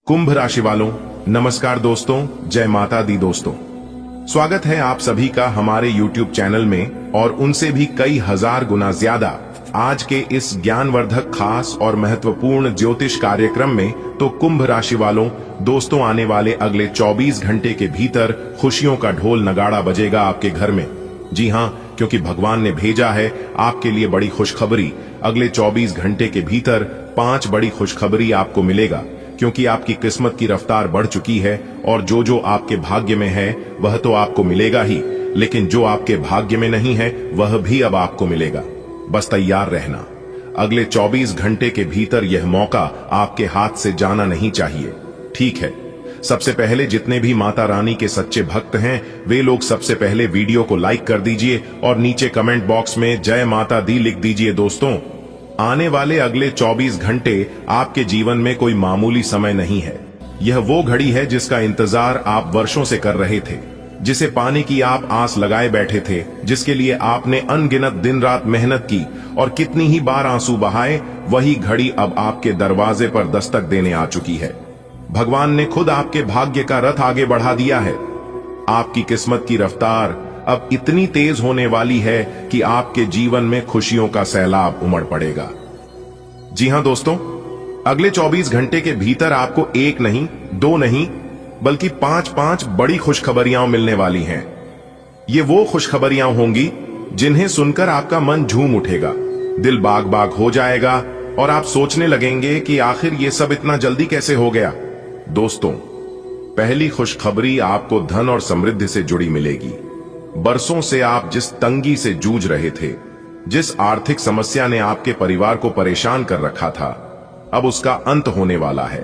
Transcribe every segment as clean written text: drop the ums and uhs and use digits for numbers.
कुंभ राशि वालों, नमस्कार दोस्तों, जय माता दी दोस्तों। स्वागत है आप सभी का हमारे YouTube चैनल में और उनसे भी कई हजार गुना ज्यादा आज के इस ज्ञानवर्धक खास और महत्वपूर्ण ज्योतिष कार्यक्रम में। तो कुंभ राशि वालों दोस्तों, आने वाले अगले 24 घंटे के भीतर खुशियों का ढोल नगाड़ा बजेगा आपके घर में। जी हां, क्योंकि भगवान ने भेजा है आपके लिए बड़ी खुशखबरी। अगले 24 घंटे के भीतर 5 बड़ी खुशखबरी आपको मिलेगा, क्योंकि आपकी किस्मत की रफ्तार बढ़ चुकी है और जो जो आपके भाग्य में है वह तो आपको मिलेगा ही, लेकिन जो आपके भाग्य में नहीं है वह भी अब आपको मिलेगा। बस तैयार रहना। अगले 24 घंटे के भीतर यह मौका आपके हाथ से जाना नहीं चाहिए। ठीक है, सबसे पहले जितने भी माता रानी के सच्चे भक्त हैं वे लोग सबसे पहले वीडियो को लाइक कर दीजिए और नीचे कमेंट बॉक्स में जय माता दी लिख दीजिए। दोस्तों, आने वाले अगले 24 घंटे आपके जीवन में कोई मामूली समय नहीं है। यह वो घड़ी है जिसका इंतजार आप वर्षों से कर रहे थे, जिसे पाने की आप आस लगाए बैठे थे, जिसके लिए आपने अनगिनत दिन रात मेहनत की और कितनी ही बार आंसू बहाए। वही घड़ी अब आपके दरवाजे पर दस्तक देने आ चुकी है। भगवान ने खुद आपके भाग्य का रथ आगे बढ़ा दिया है। आपकी किस्मत की रफ्तार अब इतनी तेज होने वाली है कि आपके जीवन में खुशियों का सैलाब उमड़ पड़ेगा। जी हां दोस्तों, अगले 24 घंटे के भीतर आपको एक नहीं, दो नहीं, बल्कि 5 बड़ी खुशखबरियां मिलने वाली हैं। ये वो खुशखबरियां होंगी जिन्हें सुनकर आपका मन झूम उठेगा, दिल बाग बाग हो जाएगा और आप सोचने लगेंगे कि आखिर ये सब इतना जल्दी कैसे हो गया। दोस्तों, पहली खुशखबरी आपको धन और समृद्धि से जुड़ी मिलेगी। बरसों से आप जिस तंगी से जूझ रहे थे, जिस आर्थिक समस्या ने आपके परिवार को परेशान कर रखा था, अब उसका अंत होने वाला है।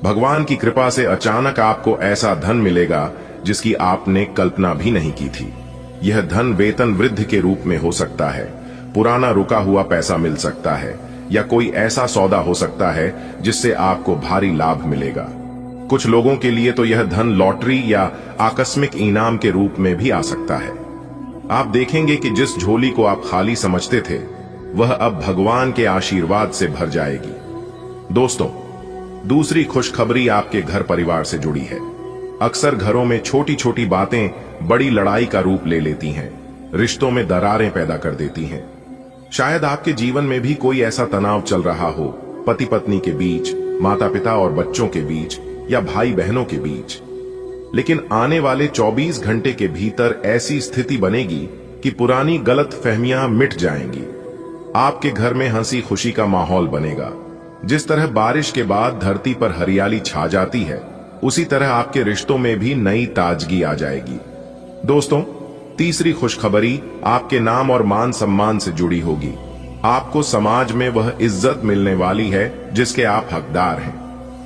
भगवान की कृपा से अचानक आपको ऐसा धन मिलेगा जिसकी आपने कल्पना भी नहीं की थी। यह धन वेतन वृद्धि के रूप में हो सकता है, पुराना रुका हुआ पैसा मिल सकता है, या कोई ऐसा सौदा हो सकता है जिससे आपको भारी लाभ मिलेगा। कुछ लोगों के लिए तो यह धन लॉटरी या आकस्मिक इनाम के रूप में भी आ सकता है। आप देखेंगे कि जिस झोली को आप खाली समझते थे वह अब भगवान के आशीर्वाद से भर जाएगी। दोस्तों, दूसरी खुशखबरी आपके घर परिवार से जुड़ी है। अक्सर घरों में छोटी छोटी बातें बड़ी लड़ाई का रूप ले लेती हैं, रिश्तों में दरारें पैदा कर देती हैं। शायद आपके जीवन में भी कोई ऐसा तनाव चल रहा हो, पति पत्नी के बीच, माता पिता और बच्चों के बीच, या भाई बहनों के बीच। लेकिन आने वाले 24 घंटे के भीतर ऐसी स्थिति बनेगी कि पुरानी गलत फहमियां मिट जाएंगी। आपके घर में हंसी खुशी का माहौल बनेगा। जिस तरह बारिश के बाद धरती पर हरियाली छा जाती है, उसी तरह आपके रिश्तों में भी नई ताजगी आ जाएगी। दोस्तों, तीसरी खुशखबरी आपके नाम और मान सम्मान से जुड़ी होगी। आपको समाज में वह इज्जत मिलने वाली है जिसके आप हकदार हैं।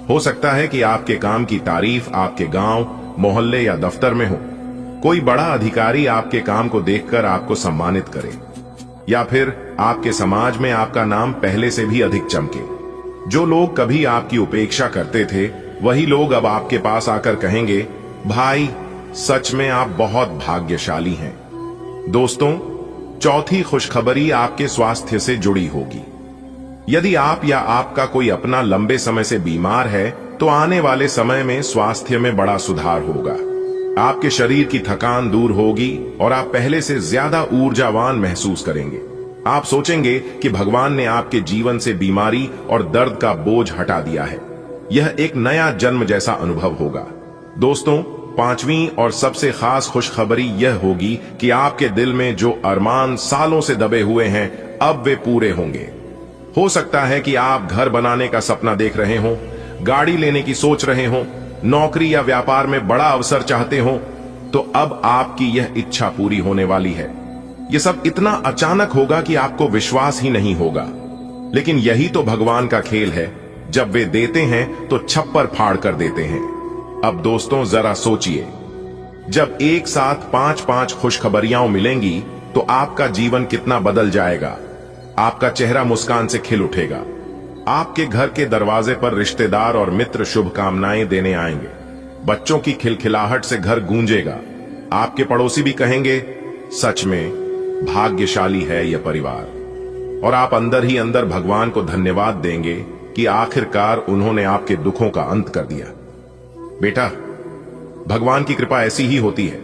हो सकता है कि आपके काम की तारीफ आपके गांव, मोहल्ले या दफ्तर में हो। कोई बड़ा अधिकारी आपके काम को देखकर आपको सम्मानित करे, या फिर आपके समाज में आपका नाम पहले से भी अधिक चमके। जो लोग कभी आपकी उपेक्षा करते थे वही लोग अब आपके पास आकर कहेंगे, भाई सच में आप बहुत भाग्यशाली हैं। दोस्तों, चौथी खुशखबरी आपके स्वास्थ्य से जुड़ी होगी। यदि आप या आपका कोई अपना लंबे समय से बीमार है तो आने वाले समय में स्वास्थ्य में बड़ा सुधार होगा। आपके शरीर की थकान दूर होगी और आप पहले से ज्यादा ऊर्जावान महसूस करेंगे। आप सोचेंगे कि भगवान ने आपके जीवन से बीमारी और दर्द का बोझ हटा दिया है। यह एक नया जन्म जैसा अनुभव होगा। दोस्तों, पांचवी और सबसे खास खुशखबरी यह होगी कि आपके दिल में जो अरमान सालों से दबे हुए हैं अब वे पूरे होंगे। हो सकता है कि आप घर बनाने का सपना देख रहे हों, गाड़ी लेने की सोच रहे हों, नौकरी या व्यापार में बड़ा अवसर चाहते हों, तो अब आपकी यह इच्छा पूरी होने वाली है। यह सब इतना अचानक होगा कि आपको विश्वास ही नहीं होगा, लेकिन यही तो भगवान का खेल है। जब वे देते हैं तो छप्पर फाड़ कर देते हैं। अब दोस्तों, जरा सोचिए, जब एक साथ 5 खुशखबरियां मिलेंगी तो आपका जीवन कितना बदल जाएगा। आपका चेहरा मुस्कान से खिल उठेगा। आपके घर के दरवाजे पर रिश्तेदार और मित्र शुभकामनाएं देने आएंगे। बच्चों की खिलखिलाहट से घर गूंजेगा। आपके पड़ोसी भी कहेंगे, सच में भाग्यशाली है यह परिवार। और आप अंदर ही अंदर भगवान को धन्यवाद देंगे कि आखिरकार उन्होंने आपके दुखों का अंत कर दिया। बेटा, भगवान की कृपा ऐसी ही होती है।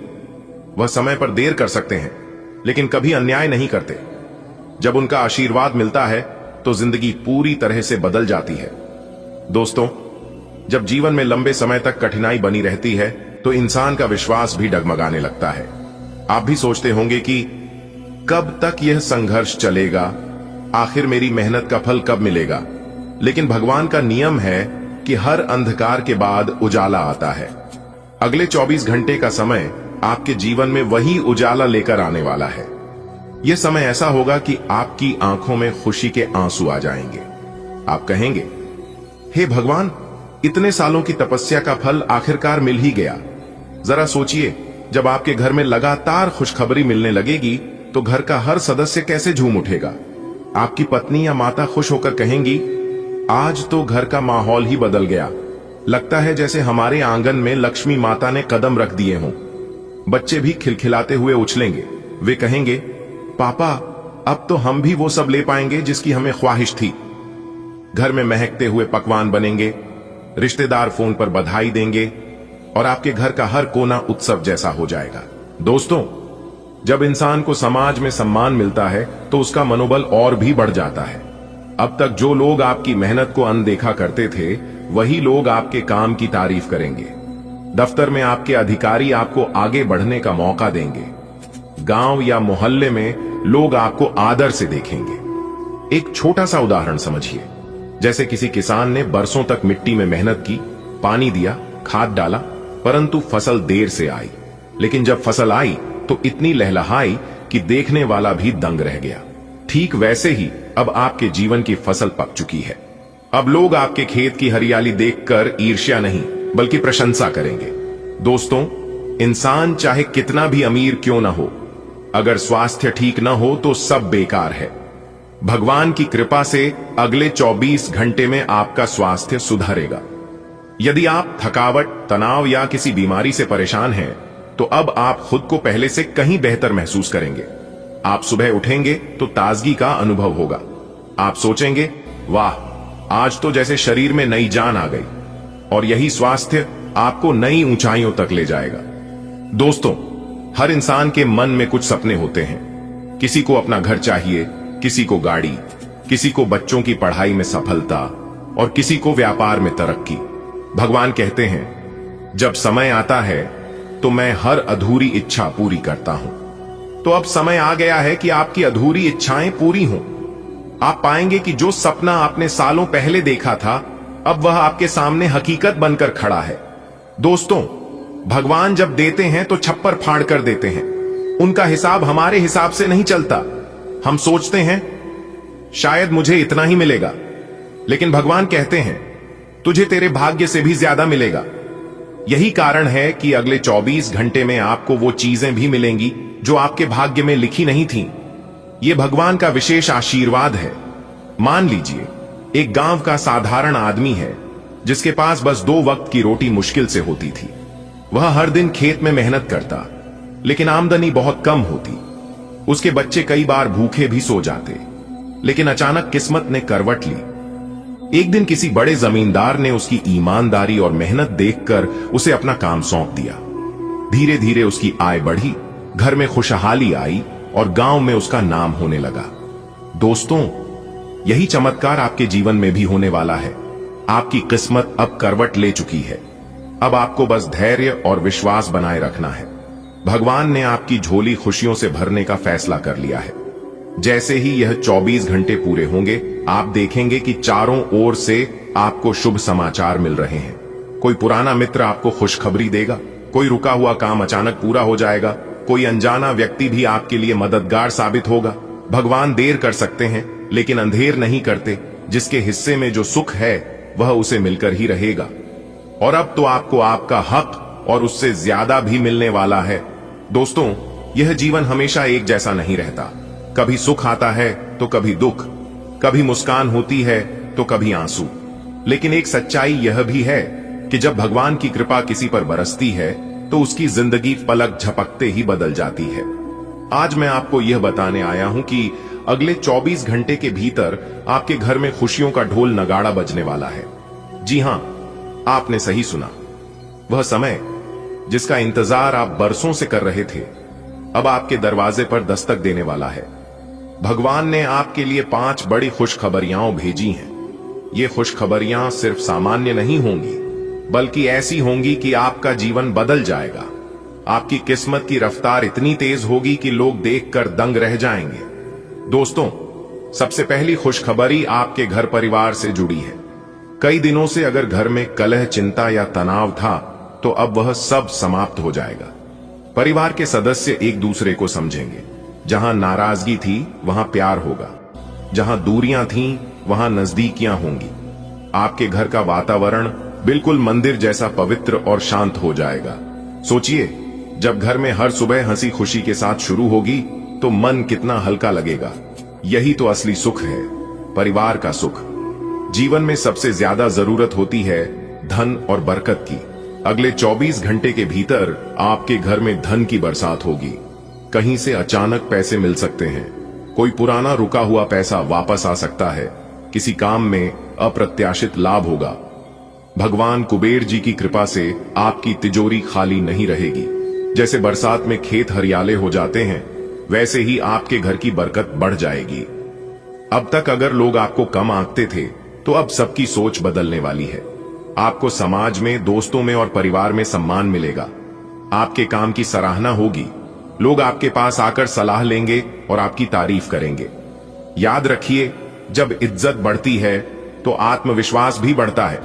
वह समय पर देर कर सकते हैं, लेकिन कभी अन्याय नहीं करते। जब उनका आशीर्वाद मिलता है तो जिंदगी पूरी तरह से बदल जाती है। दोस्तों, जब जीवन में लंबे समय तक कठिनाई बनी रहती है तो इंसान का विश्वास भी डगमगाने लगता है। आप भी सोचते होंगे कि कब तक यह संघर्ष चलेगा, आखिर मेरी मेहनत का फल कब मिलेगा। लेकिन भगवान का नियम है कि हर अंधकार के बाद उजाला आता है। अगले 24 घंटे का समय आपके जीवन में वही उजाला लेकर आने वाला है। यह समय ऐसा होगा कि आपकी आंखों में खुशी के आंसू आ जाएंगे। आप कहेंगे, हे भगवान, इतने सालों की तपस्या का फल आखिरकार मिल ही गया। जरा सोचिए, जब आपके घर में लगातार खुशखबरी मिलने लगेगी तो घर का हर सदस्य कैसे झूम उठेगा। आपकी पत्नी या माता खुश होकर कहेंगी, आज तो घर का माहौल ही बदल गया। लगता है जैसे हमारे आंगन में लक्ष्मी माता ने कदम रख दिए हों। बच्चे भी खिलखिलाते हुए उछलेंगे। वे कहेंगे, पापा, अब तो हम भी वो सब ले पाएंगे जिसकी हमें ख्वाहिश थी। घर में महकते हुए पकवान बनेंगे, रिश्तेदार फोन पर बधाई देंगे और आपके घर का हर कोना उत्सव जैसा हो जाएगा। दोस्तों, जब इंसान को समाज में सम्मान मिलता है तो उसका मनोबल और भी बढ़ जाता है। अब तक जो लोग आपकी मेहनत को अनदेखा करते थे, वही लोग आपके काम की तारीफ करेंगे। दफ्तर में आपके अधिकारी आपको आगे बढ़ने का मौका देंगे। गांव या मोहल्ले में लोग आपको आदर से देखेंगे। एक छोटा सा उदाहरण समझिए। जैसे किसी किसान ने बरसों तक मिट्टी में मेहनत की, पानी दिया, खाद डाला, परंतु फसल देर से आई। लेकिन जब फसल आई तो इतनी लहलहाई कि देखने वाला भी दंग रह गया। ठीक वैसे ही अब आपके जीवन की फसल पक चुकी है। अब लोग आपके खेत की हरियाली देखकर ईर्ष्या नहीं बल्कि प्रशंसा करेंगे। दोस्तों, इंसान चाहे कितना भी अमीर क्यों ना हो, अगर स्वास्थ्य ठीक ना हो तो सब बेकार है। भगवान की कृपा से अगले 24 घंटे में आपका स्वास्थ्य सुधरेगा। यदि आप थकावट, तनाव या किसी बीमारी से परेशान हैं, तो अब आप खुद को पहले से कहीं बेहतर महसूस करेंगे। आप सुबह उठेंगे तो ताजगी का अनुभव होगा। आप सोचेंगे, वाह, आज तो जैसे शरीर में नई जान आ गई। और यही स्वास्थ्य आपको नई ऊंचाइयों तक ले जाएगा। दोस्तों, हर इंसान के मन में कुछ सपने होते हैं। किसी को अपना घर चाहिए, किसी को गाड़ी, किसी को बच्चों की पढ़ाई में सफलता और किसी को व्यापार में तरक्की। भगवान कहते हैं, जब समय आता है तो मैं हर अधूरी इच्छा पूरी करता हूं। तो अब समय आ गया है कि आपकी अधूरी इच्छाएं पूरी हों। आप पाएंगे कि जो सपना आपने सालों पहले देखा था, अब वह आपके सामने हकीकत बनकर खड़ा है। दोस्तों, भगवान जब देते हैं तो छप्पर फाड़ कर देते हैं। उनका हिसाब हमारे हिसाब से नहीं चलता। हम सोचते हैं शायद मुझे इतना ही मिलेगा, लेकिन भगवान कहते हैं तुझे तेरे भाग्य से भी ज्यादा मिलेगा। यही कारण है कि अगले 24 घंटे में आपको वो चीजें भी मिलेंगी जो आपके भाग्य में लिखी नहीं थी। ये भगवान का विशेष आशीर्वाद है। मान लीजिए, एक गांव का साधारण आदमी है जिसके पास बस 2 वक्त की रोटी मुश्किल से होती थी। वह हर दिन खेत में मेहनत करता, लेकिन आमदनी बहुत कम होती। उसके बच्चे कई बार भूखे भी सो जाते। लेकिन अचानक किस्मत ने करवट ली। एक दिन किसी बड़े जमींदार ने उसकी ईमानदारी और मेहनत देखकर उसे अपना काम सौंप दिया। धीरे धीरे उसकी आय बढ़ी, घर में खुशहाली आई और गांव में उसका नाम होने लगा। दोस्तों, यही चमत्कार आपके जीवन में भी होने वाला है। आपकी किस्मत अब करवट ले चुकी है। अब आपको बस धैर्य और विश्वास बनाए रखना है। भगवान ने आपकी झोली खुशियों से भरने का फैसला कर लिया है। जैसे ही यह 24 घंटे पूरे होंगे, आप देखेंगे कि चारों ओर से आपको शुभ समाचार मिल रहे हैं। कोई पुराना मित्र आपको खुशखबरी देगा, कोई रुका हुआ काम अचानक पूरा हो जाएगा, कोई अनजाना व्यक्ति भी आपके लिए मददगार साबित होगा। भगवान देर कर सकते हैं, लेकिन अंधेर नहीं करते। जिसके हिस्से में जो सुख है वह उसे मिलकर ही रहेगा। और अब तो आपको आपका हक और उससे ज्यादा भी मिलने वाला है। दोस्तों, यह जीवन हमेशा एक जैसा नहीं रहता। कभी सुख आता है तो कभी दुख, कभी मुस्कान होती है तो कभी आंसू। लेकिन एक सच्चाई यह भी है कि जब भगवान की कृपा किसी पर बरसती है तो उसकी जिंदगी पलक झपकते ही बदल जाती है। आज मैं आपको यह बताने आया हूं कि अगले 24 घंटे के भीतर आपके घर में खुशियों का ढोल नगाड़ा बजने वाला है। जी हां, आपने सही सुना। वह समय जिसका इंतजार आप बरसों से कर रहे थे, अब आपके दरवाजे पर दस्तक देने वाला है। भगवान ने आपके लिए 5 बड़ी खुशखबरियां भेजी हैं। ये खुशखबरियां सिर्फ सामान्य नहीं होंगी, बल्कि ऐसी होंगी कि आपका जीवन बदल जाएगा। आपकी किस्मत की रफ्तार इतनी तेज होगी कि लोग देखकर दंग रह जाएंगे। दोस्तों, सबसे पहली खुशखबरी आपके घर परिवार से जुड़ी है। कई दिनों से अगर घर में कलह, चिंता या तनाव था, तो अब वह सब समाप्त हो जाएगा। परिवार के सदस्य एक दूसरे को समझेंगे। जहां नाराजगी थी वहां प्यार होगा, जहां दूरियां थीं वहां नजदीकियां होंगी। आपके घर का वातावरण बिल्कुल मंदिर जैसा पवित्र और शांत हो जाएगा। सोचिए, जब घर में हर सुबह हंसी खुशी के साथ शुरू होगी तो मन कितना हल्का लगेगा। यही तो असली सुख है, परिवार का सुख। जीवन में सबसे ज्यादा जरूरत होती है धन और बरकत की। अगले 24 घंटे के भीतर आपके घर में धन की बरसात होगी। कहीं से अचानक पैसे मिल सकते हैं। कोई पुराना रुका हुआ पैसा वापस आ सकता है। किसी काम में अप्रत्याशित लाभ होगा। भगवान कुबेर जी की कृपा से आपकी तिजोरी खाली नहीं रहेगी। जैसे बरसात में खेत हरियाले हो जाते हैं, वैसे ही आपके घर की बरकत बढ़ जाएगी। अब तक अगर लोग आपको कम आंकते थे, तो अब सबकी सोच बदलने वाली है। आपको समाज में, दोस्तों में और परिवार में सम्मान मिलेगा। आपके काम की सराहना होगी। लोग आपके पास आकर सलाह लेंगे और आपकी तारीफ करेंगे। याद रखिए, जब इज्जत बढ़ती है तो आत्मविश्वास भी बढ़ता है।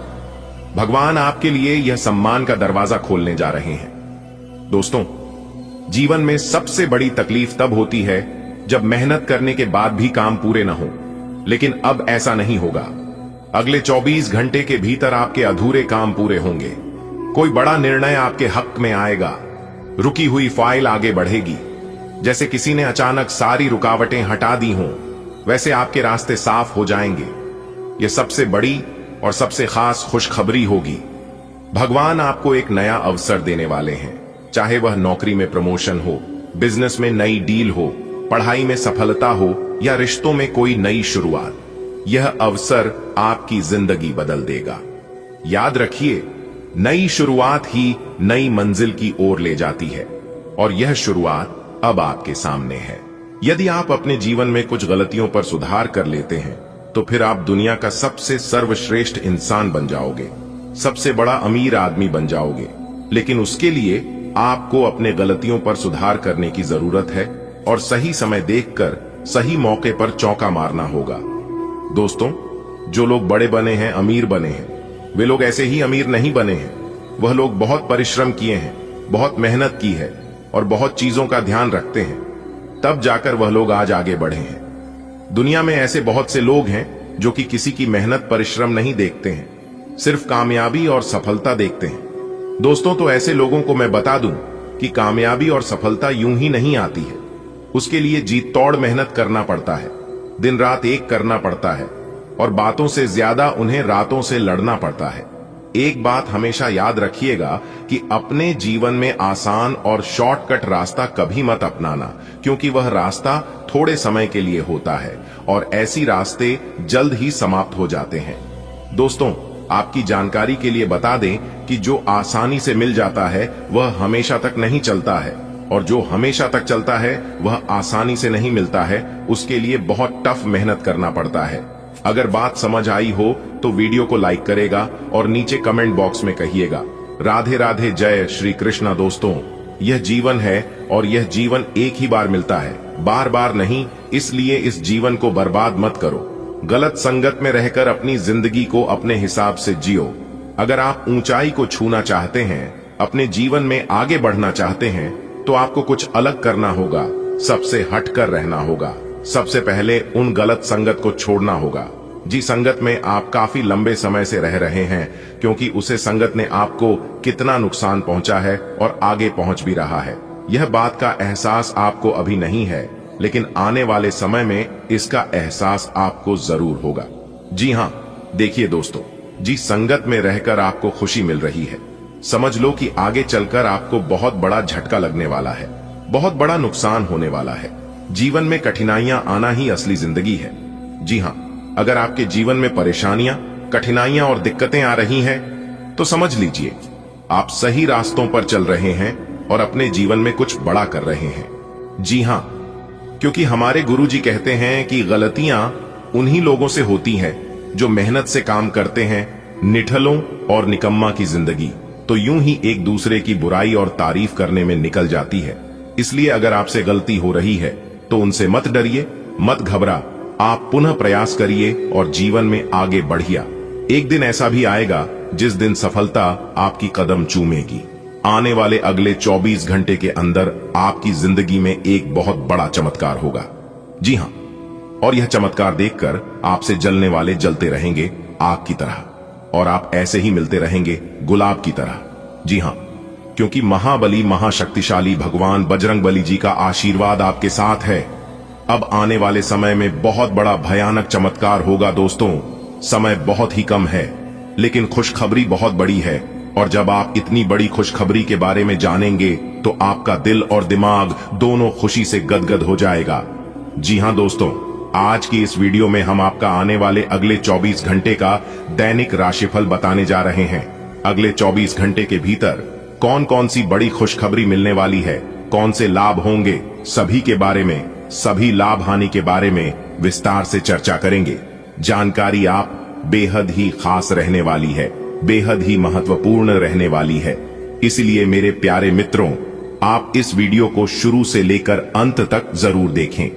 भगवान आपके लिए यह सम्मान का दरवाजा खोलने जा रहे हैं। दोस्तों, जीवन में सबसे बड़ी तकलीफ तब होती है जब मेहनत करने के बाद भी काम पूरे न हो। लेकिन अब ऐसा नहीं होगा। अगले 24 घंटे के भीतर आपके अधूरे काम पूरे होंगे। कोई बड़ा निर्णय आपके हक में आएगा। रुकी हुई फाइल आगे बढ़ेगी। जैसे किसी ने अचानक सारी रुकावटें हटा दी हों, वैसे आपके रास्ते साफ हो जाएंगे। यह सबसे बड़ी और सबसे खास खुशखबरी होगी। भगवान आपको एक नया अवसर देने वाले हैं। चाहे वह नौकरी में प्रमोशन हो, बिजनेस में नई डील हो, पढ़ाई में सफलता हो या रिश्तों में कोई नई शुरुआत, यह अवसर आपकी जिंदगी बदल देगा। याद रखिए, नई शुरुआत ही नई मंजिल की ओर ले जाती है और यह शुरुआत अब आपके सामने है। यदि आप अपने जीवन में कुछ गलतियों पर सुधार कर लेते हैं, तो फिर आप दुनिया का सबसे सर्वश्रेष्ठ इंसान बन जाओगे, सबसे बड़ा अमीर आदमी बन जाओगे। लेकिन उसके लिए आपको अपने गलतियों पर सुधार करने की जरूरत है और सही समय देखकर सही मौके पर चौका मारना होगा। दोस्तों, जो लोग बड़े बने हैं, अमीर बने हैं, वे लोग ऐसे ही अमीर नहीं बने हैं। वह लोग बहुत परिश्रम किए हैं, बहुत मेहनत की है और बहुत चीजों का ध्यान रखते हैं, तब जाकर वह लोग आज आगे बढ़े हैं। दुनिया में ऐसे बहुत से लोग हैं जो कि किसी की मेहनत, परिश्रम नहीं देखते हैं, सिर्फ कामयाबी और सफलता देखते हैं। दोस्तों, तो ऐसे लोगों को मैं बता दूं कि कामयाबी और सफलता यूं ही नहीं आती है। उसके लिए जी तोड़ मेहनत करना पड़ता है, दिन रात एक करना पड़ता है और बातों से ज्यादा उन्हें रातों से लड़ना पड़ता है। एक बात हमेशा याद रखिएगा कि अपने जीवन में आसान और शॉर्टकट रास्ता कभी मत अपनाना, क्योंकि वह रास्ता थोड़े समय के लिए होता है और ऐसी रास्ते जल्द ही समाप्त हो जाते हैं। दोस्तों, आपकी जानकारी के लिए बता दें कि जो आसानी से मिल जाता है वह हमेशा तक नहीं चलता है और जो हमेशा तक चलता है वह आसानी से नहीं मिलता है। उसके लिए बहुत टफ मेहनत करना पड़ता है। अगर बात समझ आई हो तो वीडियो को लाइक करेगा और नीचे कमेंट बॉक्स में कहिएगा राधे राधे, जय श्री कृष्णा। दोस्तों, यह जीवन है और यह जीवन एक ही बार मिलता है, बार बार नहीं। इसलिए इस जीवन को बर्बाद मत करो। गलत संगत में रहकर अपनी जिंदगी को अपने हिसाब से जियो। अगर आप ऊंचाई को छूना चाहते हैं, अपने जीवन में आगे बढ़ना चाहते हैं, तो आपको कुछ अलग करना होगा, सबसे हटकर रहना होगा। सबसे पहले उन गलत संगत को छोड़ना होगा जिस संगत में आप काफी लंबे समय से रह रहे हैं, क्योंकि उसे संगत ने आपको कितना नुकसान पहुंचा है और आगे पहुंच भी रहा है। यह बात का एहसास आपको अभी नहीं है, लेकिन आने वाले समय में इसका एहसास आपको जरूर होगा। जी हां, देखिए दोस्तों, जिस संगत में रहकर आपको खुशी मिल रही है, समझ लो कि आगे चलकर आपको बहुत बड़ा झटका लगने वाला है, बहुत बड़ा नुकसान होने वाला है। जीवन में कठिनाइयां आना ही असली जिंदगी है। जी हां, अगर आपके जीवन में परेशानियां, कठिनाइयां और दिक्कतें आ रही हैं, तो समझ लीजिए आप सही रास्तों पर चल रहे हैं और अपने जीवन में कुछ बड़ा कर रहे हैं। जी हां, क्योंकि हमारे गुरुजी कहते हैं कि गलतियां उन्हीं लोगों से होती हैं जो मेहनत से काम करते हैं। निठलों और निकम्मा की जिंदगी तो यूं ही एक दूसरे की बुराई और तारीफ करने में निकल जाती है। इसलिए अगर आपसे गलती हो रही है तो उनसे मत डरिए, मत घबरा, आप पुनः प्रयास करिए और जीवन में आगे बढ़िए। एक दिन ऐसा भी आएगा जिस दिन सफलता आपकी कदम चूमेगी। आने वाले अगले 24 घंटे के अंदर आपकी जिंदगी में एक बहुत बड़ा चमत्कार होगा। जी हां, और यह चमत्कार देखकर आपसे जलने वाले जलते रहेंगे आग की तरह, और आप ऐसे ही मिलते रहेंगे गुलाब की तरह। जी हां, क्योंकि महाबली महाशक्तिशाली भगवान बजरंगबली जी का आशीर्वाद आपके साथ है। अब आने वाले समय में बहुत बड़ा भयानक चमत्कार होगा दोस्तों। समय बहुत ही कम है, लेकिन खुशखबरी बहुत बड़ी है, और जब आप इतनी बड़ी खुशखबरी के बारे में जानेंगे तो आपका दिल और दिमाग दोनों खुशी से गदगद हो जाएगा। जी हां दोस्तों, आज की इस वीडियो में हम आपका आने वाले अगले 24 घंटे का दैनिक राशिफल बताने जा रहे हैं। अगले 24 घंटे के भीतर कौन कौन सी बड़ी खुशखबरी मिलने वाली है, कौन से लाभ होंगे, सभी के बारे में, सभी लाभ हानि के बारे में विस्तार से चर्चा करेंगे। जानकारी आप बेहद ही खास रहने वाली है, बेहद ही महत्वपूर्ण रहने वाली है। इसलिए मेरे प्यारे मित्रों, आप इस वीडियो को शुरू से लेकर अंत तक जरूर देखें।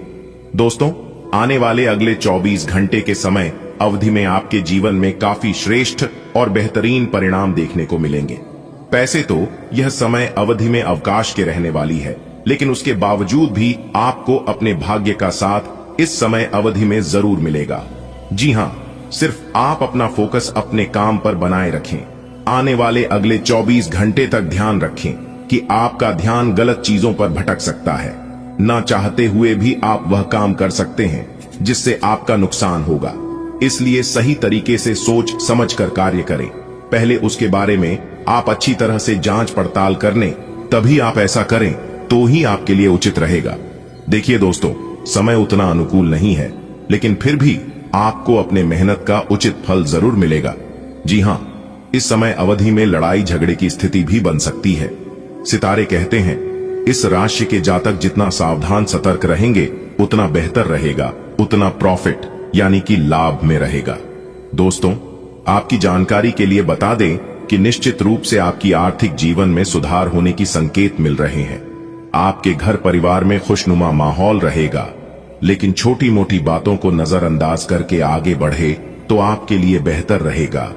दोस्तों, आने वाले अगले 24 घंटे के समय अवधि में आपके जीवन में काफी श्रेष्ठ और बेहतरीन परिणाम देखने को मिलेंगे। पैसे तो यह समय अवधि में अवकाश के रहने वाली है, लेकिन उसके बावजूद भी आपको अपने भाग्य का साथ इस समय अवधि में जरूर मिलेगा। जी हां, सिर्फ आप अपना फोकस अपने काम पर बनाए रखें। आने वाले अगले 24 घंटे तक ध्यान रखें कि आपका ध्यान गलत चीजों पर भटक सकता है। ना चाहते हुए भी आप वह काम कर सकते हैं जिससे आपका नुकसान होगा। इसलिए सही तरीके से सोच समझ कर कार्य करें। पहले उसके बारे में आप अच्छी तरह से जांच पड़ताल कर लें, तभी आप ऐसा करें तो ही आपके लिए उचित रहेगा। देखिए दोस्तों, समय उतना अनुकूल नहीं है, लेकिन फिर भी आपको अपने मेहनत का उचित फल जरूर मिलेगा। जी हां, इस समय अवधि में लड़ाई झगड़े की स्थिति भी बन सकती है। सितारे कहते हैं इस राशि के जातक जितना सावधान सतर्क रहेंगे उतना बेहतर रहेगा, उतना प्रॉफिट यानी कि लाभ में रहेगा। दोस्तों, आपकी जानकारी के लिए बता दें कि निश्चित रूप से आपकी आर्थिक जीवन में सुधार होने की संकेत मिल रहे हैं। आपके घर परिवार में खुशनुमा माहौल रहेगा, लेकिन छोटी मोटी बातों को नजरअंदाज करके आगे बढ़े तो आपके लिए बेहतर रहेगा,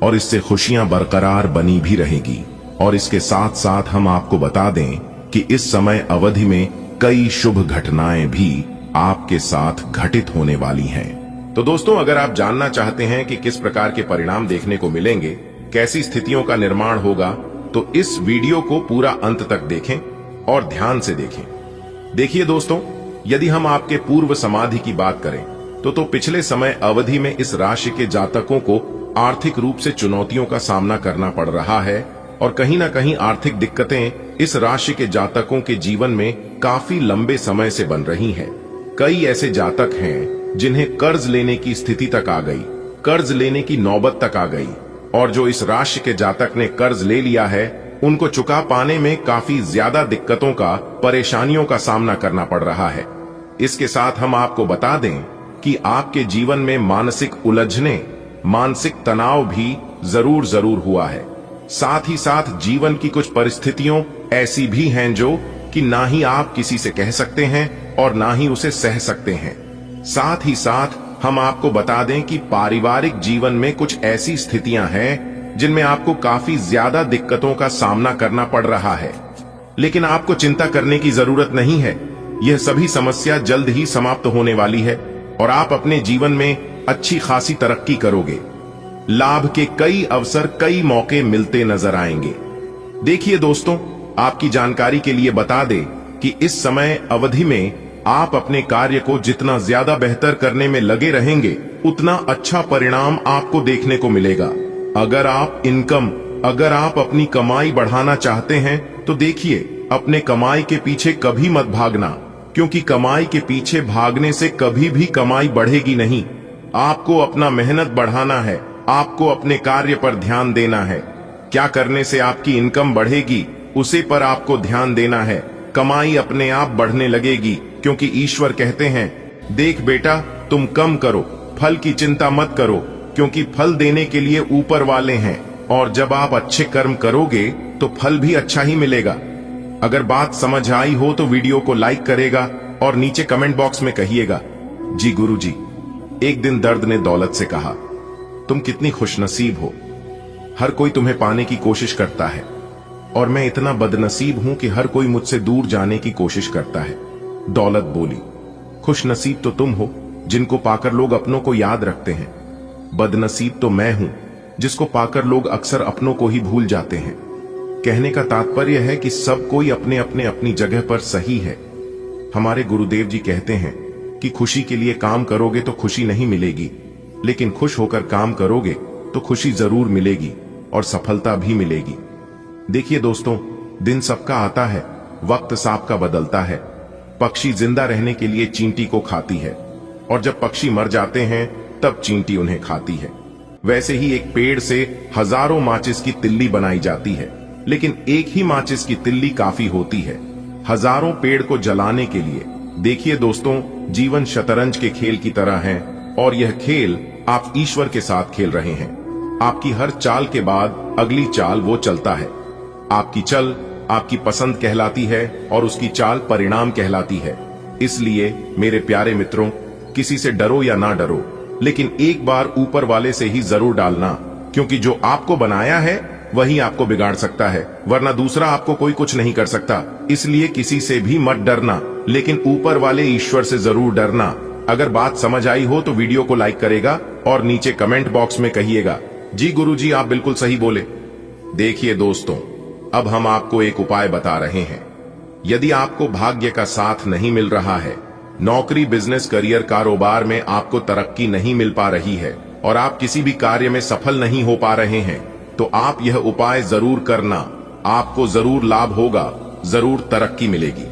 और इससे खुशियां बरकरार बनी भी रहेगी। और इसके साथ साथ हम आपको बता दें कि इस समय अवधि में कई शुभ घटनाएं भी आपके साथ घटित होने वाली हैं। तो दोस्तों, अगर आप जानना चाहते हैं कि किस प्रकार के परिणाम देखने को मिलेंगे, कैसी स्थितियों का निर्माण होगा, तो इस वीडियो को पूरा अंत तक देखें और ध्यान से देखें। देखिए दोस्तों, यदि हम आपके पूर्व समाधि की बात करें तो पिछले समय अवधि में इस राशि के जातकों को आर्थिक रूप से चुनौतियों का सामना करना पड़ रहा है, और कहीं ना कहीं आर्थिक दिक्कतें इस राशि के जातकों के जीवन में काफी लंबे समय से बन रही हैं। कई ऐसे जातक हैं जिन्हें कर्ज लेने की स्थिति तक आ गई, कर्ज लेने की नौबत तक आ गई, और जो इस राशि के जातक ने कर्ज ले लिया है उनको चुका पाने में काफी ज्यादा दिक्कतों का, परेशानियों का सामना करना पड़ रहा है। इसके साथ हम आपको बता दें कि आपके जीवन में मानसिक उलझने, मानसिक तनाव भी जरूर हुआ है। साथ ही साथ जीवन की कुछ परिस्थितियों ऐसी भी हैं जो कि ना ही आप किसी से कह सकते हैं और ना ही उसे सह सकते हैं। साथ ही साथ हम आपको बता दें कि पारिवारिक जीवन में कुछ ऐसी स्थितियां हैं जिनमें आपको काफी ज्यादा दिक्कतों का सामना करना पड़ रहा है, लेकिन आपको चिंता करने की जरूरत नहीं है। यह सभी समस्या जल्द ही समाप्त होने वाली है और आप अपने जीवन में अच्छी खासी तरक्की करोगे। लाभ के कई अवसर, कई मौके मिलते नजर आएंगे। देखिए दोस्तों, आपकी जानकारी के लिए बता दें कि इस समय अवधि में आप अपने कार्य को जितना ज्यादा बेहतर करने में लगे रहेंगे उतना अच्छा परिणाम आपको देखने को मिलेगा। अगर आप अपनी कमाई बढ़ाना चाहते हैं तो देखिए, अपने कमाई के पीछे कभी मत भागना। क्योंकि कमाई के पीछे भागने से कभी भी कमाई बढ़ेगी नहीं। आपको अपना मेहनत बढ़ाना है, आपको अपने कार्य पर ध्यान देना है। क्या करने से आपकी इनकम बढ़ेगी, उसे पर आपको ध्यान देना है। कमाई अपने आप बढ़ने लगेगी, क्योंकि ईश्वर कहते हैं, देख बेटा, तुम कम करो, फल की चिंता मत करो, क्योंकि फल देने के लिए ऊपर वाले हैं। और जब आप अच्छे कर्म करोगे तो फल भी अच्छा ही मिलेगा। अगर बात समझ आई हो तो वीडियो को लाइक करेगा और नीचे कमेंट बॉक्स में कहिएगा, जी गुरुजी। एक दिन दर्द ने दौलत से कहा, तुम कितनी खुशनसीब हो, हर कोई तुम्हें पाने की कोशिश करता है और मैं इतना बदनसीब हूं कि हर कोई मुझसे दूर जाने की कोशिश करता है। दौलत बोली, खुशनसीब तो तुम हो जिनको पाकर लोग अपनों को याद रखते हैं, बदनसीब तो मैं हूं जिसको पाकर लोग अक्सर अपनों को ही भूल जाते हैं। कहने का तात्पर्य है कि सब कोई अपने अपने अपनी जगह पर सही है। हमारे गुरुदेव जी कहते हैं कि खुशी के लिए काम करोगे तो खुशी नहीं मिलेगी, लेकिन खुश होकर काम करोगे तो खुशी जरूर मिलेगी और सफलता भी मिलेगी। देखिए दोस्तों, दिन सबका आता है, वक्त सबका बदलता है। पक्षी जिंदा रहने के लिए चींटी को खाती है और जब पक्षी मर जाते हैं तब चींटी उन्हें खाती है। वैसे ही एक पेड़ से हजारों माचिस की तिल्ली बनाई जाती है, लेकिन एक ही माचिस की तिल्ली काफी होती है हजारों पेड़ को जलाने के लिए। देखिए दोस्तों, जीवन शतरंज के खेल की तरह है और यह खेल आप ईश्वर के साथ खेल रहे हैं। आपकी हर चाल के बाद अगली चाल वो चलता है। आपकी चल आपकी पसंद कहलाती है और उसकी चाल परिणाम कहलाती है। इसलिए मेरे प्यारे मित्रों, किसी से डरो या ना डरो, लेकिन एक बार ऊपर वाले से ही जरूर डालना, क्योंकि जो आपको बनाया है वही आपको बिगाड़ सकता है, वरना दूसरा आपको कोई कुछ नहीं कर सकता। इसलिए किसी से भी मत डरना, लेकिन ऊपर वाले ईश्वर से जरूर डरना। अगर बात समझ आई हो तो वीडियो को लाइक करेगा और नीचे कमेंट बॉक्स में कहिएगा, जी गुरुजी आप बिल्कुल सही बोले। देखिए दोस्तों, अब हम आपको एक उपाय बता रहे हैं। यदि आपको भाग्य का साथ नहीं मिल रहा है, नौकरी, बिजनेस, करियर, कारोबार में आपको तरक्की नहीं मिल पा रही है और आप किसी भी कार्य में सफल नहीं हो पा रहे हैं, तो आप यह उपाय जरूर करना। आपको जरूर लाभ होगा, जरूर तरक्की मिलेगी।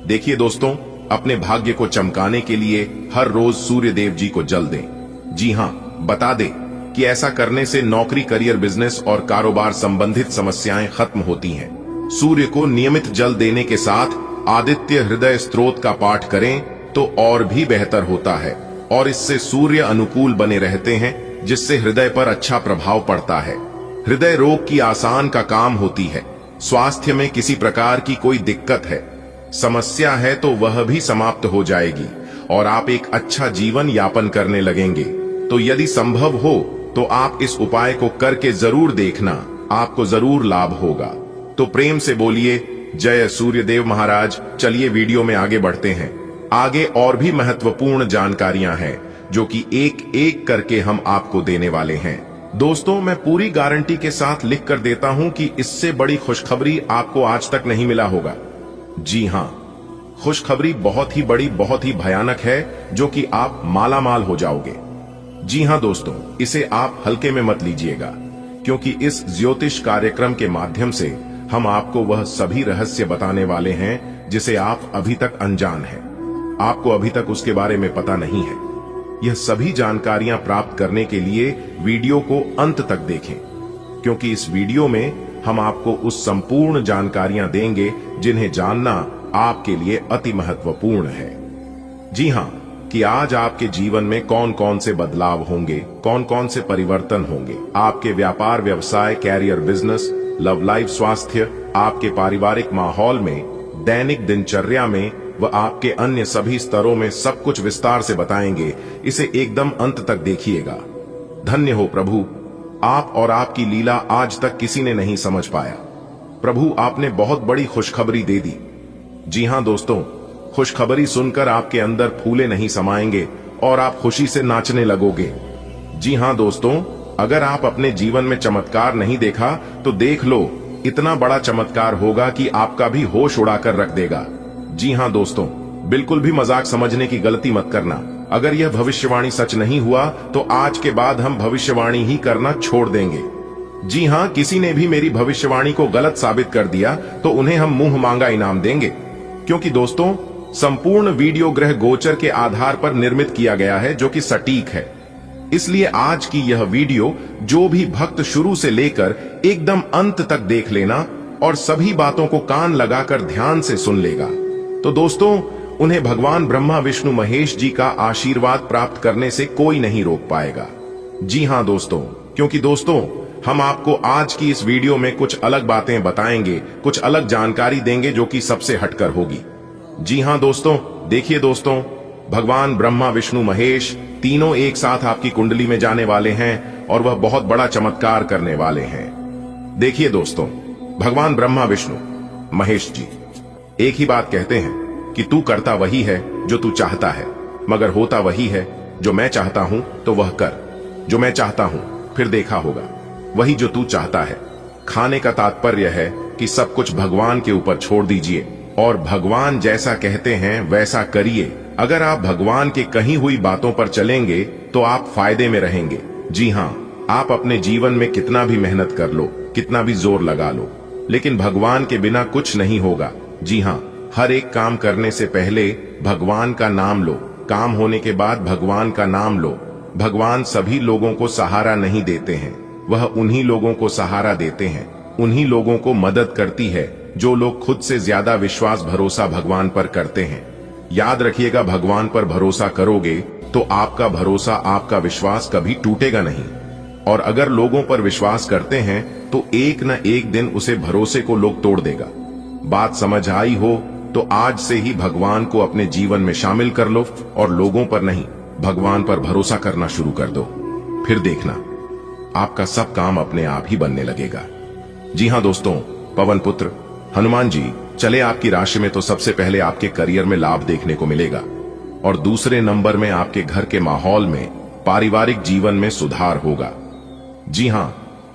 देखिए दोस्तों, अपने भाग्य को चमकाने के लिए हर रोज सूर्य देव जी को जल दें। जी हां, बता दें कि ऐसा करने से नौकरी, करियर, बिजनेस और कारोबार संबंधित समस्याएं खत्म होती हैं। सूर्य को नियमित जल देने के साथ आदित्य हृदय स्तोत्र का पाठ करें तो और भी बेहतर होता है और इससे सूर्य अनुकूल बने रहते हैं, जिससे हृदय पर अच्छा प्रभाव पड़ता है। हृदय रोग की आसान का काम होती है। स्वास्थ्य में किसी प्रकार की कोई दिक्कत है, समस्या है, तो वह भी समाप्त हो जाएगी और आप एक अच्छा जीवन यापन करने लगेंगे। तो यदि संभव हो तो आप इस उपाय को करके जरूर देखना, आपको जरूर लाभ होगा। तो प्रेम से बोलिए, जय सूर्यदेव महाराज। चलिए वीडियो में आगे बढ़ते हैं। आगे और भी महत्वपूर्ण जानकारियां हैं जो कि एक एक करके हम आपको देने वाले हैं। दोस्तों, मैं पूरी गारंटी के साथ लिख कर देता हूं कि इससे बड़ी खुशखबरी आपको आज तक नहीं मिला होगा। जी हां, खुशखबरी बहुत ही बड़ी, बहुत ही भयानक है, जो कि आप माला माल हो जाओगे। जी हां दोस्तों, इसे आप हल्के में मत लीजिएगा, क्योंकि इस ज्योतिष कार्यक्रम के माध्यम से हम आपको वह सभी रहस्य बताने वाले हैं जिसे आप अभी तक अनजान हैं। आपको अभी तक उसके बारे में पता नहीं है। यह सभी जानकारियां प्राप्त करने के लिए वीडियो को अंत तक देखें, क्योंकि इस वीडियो में हम आपको उस संपूर्ण जानकारियां देंगे जिन्हें जानना आपके लिए अति महत्वपूर्ण है। जी हां, कि आज आपके जीवन में कौन कौन से बदलाव होंगे, कौन कौन से परिवर्तन होंगे। आपके व्यापार, व्यवसाय, कैरियर, बिजनेस, लव लाइफ, स्वास्थ्य, आपके पारिवारिक माहौल में, दैनिक दिनचर्या में व आपके अन्य सभी स्तरों में सब कुछ विस्तार से बताएंगे। इसे एकदम अंत तक देखिएगा। धन्य हो प्रभु, आप और आपकी लीला आज तक किसी ने नहीं समझ पाया। प्रभु, आपने बहुत बड़ी खुशखबरी दे दी। जी हां दोस्तों, खुशखबरी सुनकर आपके अंदर फूले नहीं समाएंगे और आप खुशी से नाचने लगोगे। जी हां दोस्तों, अगर आप अपने जीवन में चमत्कार नहीं देखा तो देख लो, इतना बड़ा चमत्कार होगा कि आपका भी होश उड़ाकर रख देगा। जी हां दोस्तों, बिल्कुल भी मजाक समझने की गलती मत करना। अगर यह भविष्यवाणी सच नहीं हुआ तो आज के बाद हम भविष्यवाणी ही करना छोड़ देंगे। जी हां, किसी ने भी मेरी भविष्यवाणी को गलत साबित कर दिया तो उन्हें हम मुंह मांगा इनाम देंगे, क्योंकि दोस्तों संपूर्ण वीडियो ग्रह गोचर के आधार पर निर्मित किया गया है, जो कि सटीक है। इसलिए आज की यह वीडियो जो भी भक्त शुरू से लेकर एकदम अंत तक देख लेना और सभी बातों को कान लगाकर ध्यान से सुन लेगा, तो दोस्तों उन्हें भगवान ब्रह्मा विष्णु महेश जी का आशीर्वाद प्राप्त करने से कोई नहीं रोक पाएगा। जी हां दोस्तों, क्योंकि दोस्तों हम आपको आज की इस वीडियो में कुछ अलग बातें बताएंगे, कुछ अलग जानकारी देंगे जो कि सबसे हटकर होगी। जी हां दोस्तों, देखिए दोस्तों, भगवान ब्रह्मा विष्णु महेश तीनों एक साथ आपकी कुंडली में जाने वाले हैं और वह बहुत बड़ा चमत्कार करने वाले हैं। देखिए दोस्तों, भगवान ब्रह्मा विष्णु महेश जी एक ही बात कहते हैं कि तू करता वही है जो तू चाहता है, मगर होता वही है जो मैं चाहता हूं, तो वह कर जो मैं चाहता हूं, फिर देखा होगा वही जो तू चाहता है। खाने का तात्पर्य है कि सब कुछ भगवान के ऊपर छोड़ दीजिए और भगवान जैसा कहते हैं वैसा करिए। अगर आप भगवान के कही हुई बातों पर चलेंगे तो आप फायदे में रहेंगे। जी हां, आप अपने जीवन में कितना भी मेहनत कर लो, कितना भी जोर लगा लो, लेकिन भगवान के बिना कुछ नहीं होगा। जी हां, हर एक काम करने से पहले भगवान का नाम लो, काम होने के बाद भगवान का नाम लो। भगवान सभी लोगों को सहारा नहीं देते हैं, वह उन्हीं लोगों को सहारा देते हैं, उन्हीं लोगों को मदद करती है जो लोग खुद से ज्यादा विश्वास भरोसा भगवान पर करते हैं। याद रखिएगा, भगवान पर भरोसा करोगे तो आपका भरोसा, आपका विश्वास कभी टूटेगा नहीं। और अगर लोगों पर विश्वास करते हैं तो एक न एक दिन उसे भरोसे को लोग तोड़ देगा। बात समझ आई हो तो आज से ही भगवान को अपने जीवन में शामिल कर लो और लोगों पर नहीं, भगवान पर भरोसा करना शुरू कर दो। फिर देखना आपका सब काम अपने आप ही बनने लगेगा। जी हां दोस्तों, पवन पुत्र हनुमान जी चले आपकी राशि में, तो सबसे पहले आपके करियर में लाभ देखने को मिलेगा और दूसरे नंबर में आपके घर के माहौल में, पारिवारिक जीवन में सुधार होगा। जी हां,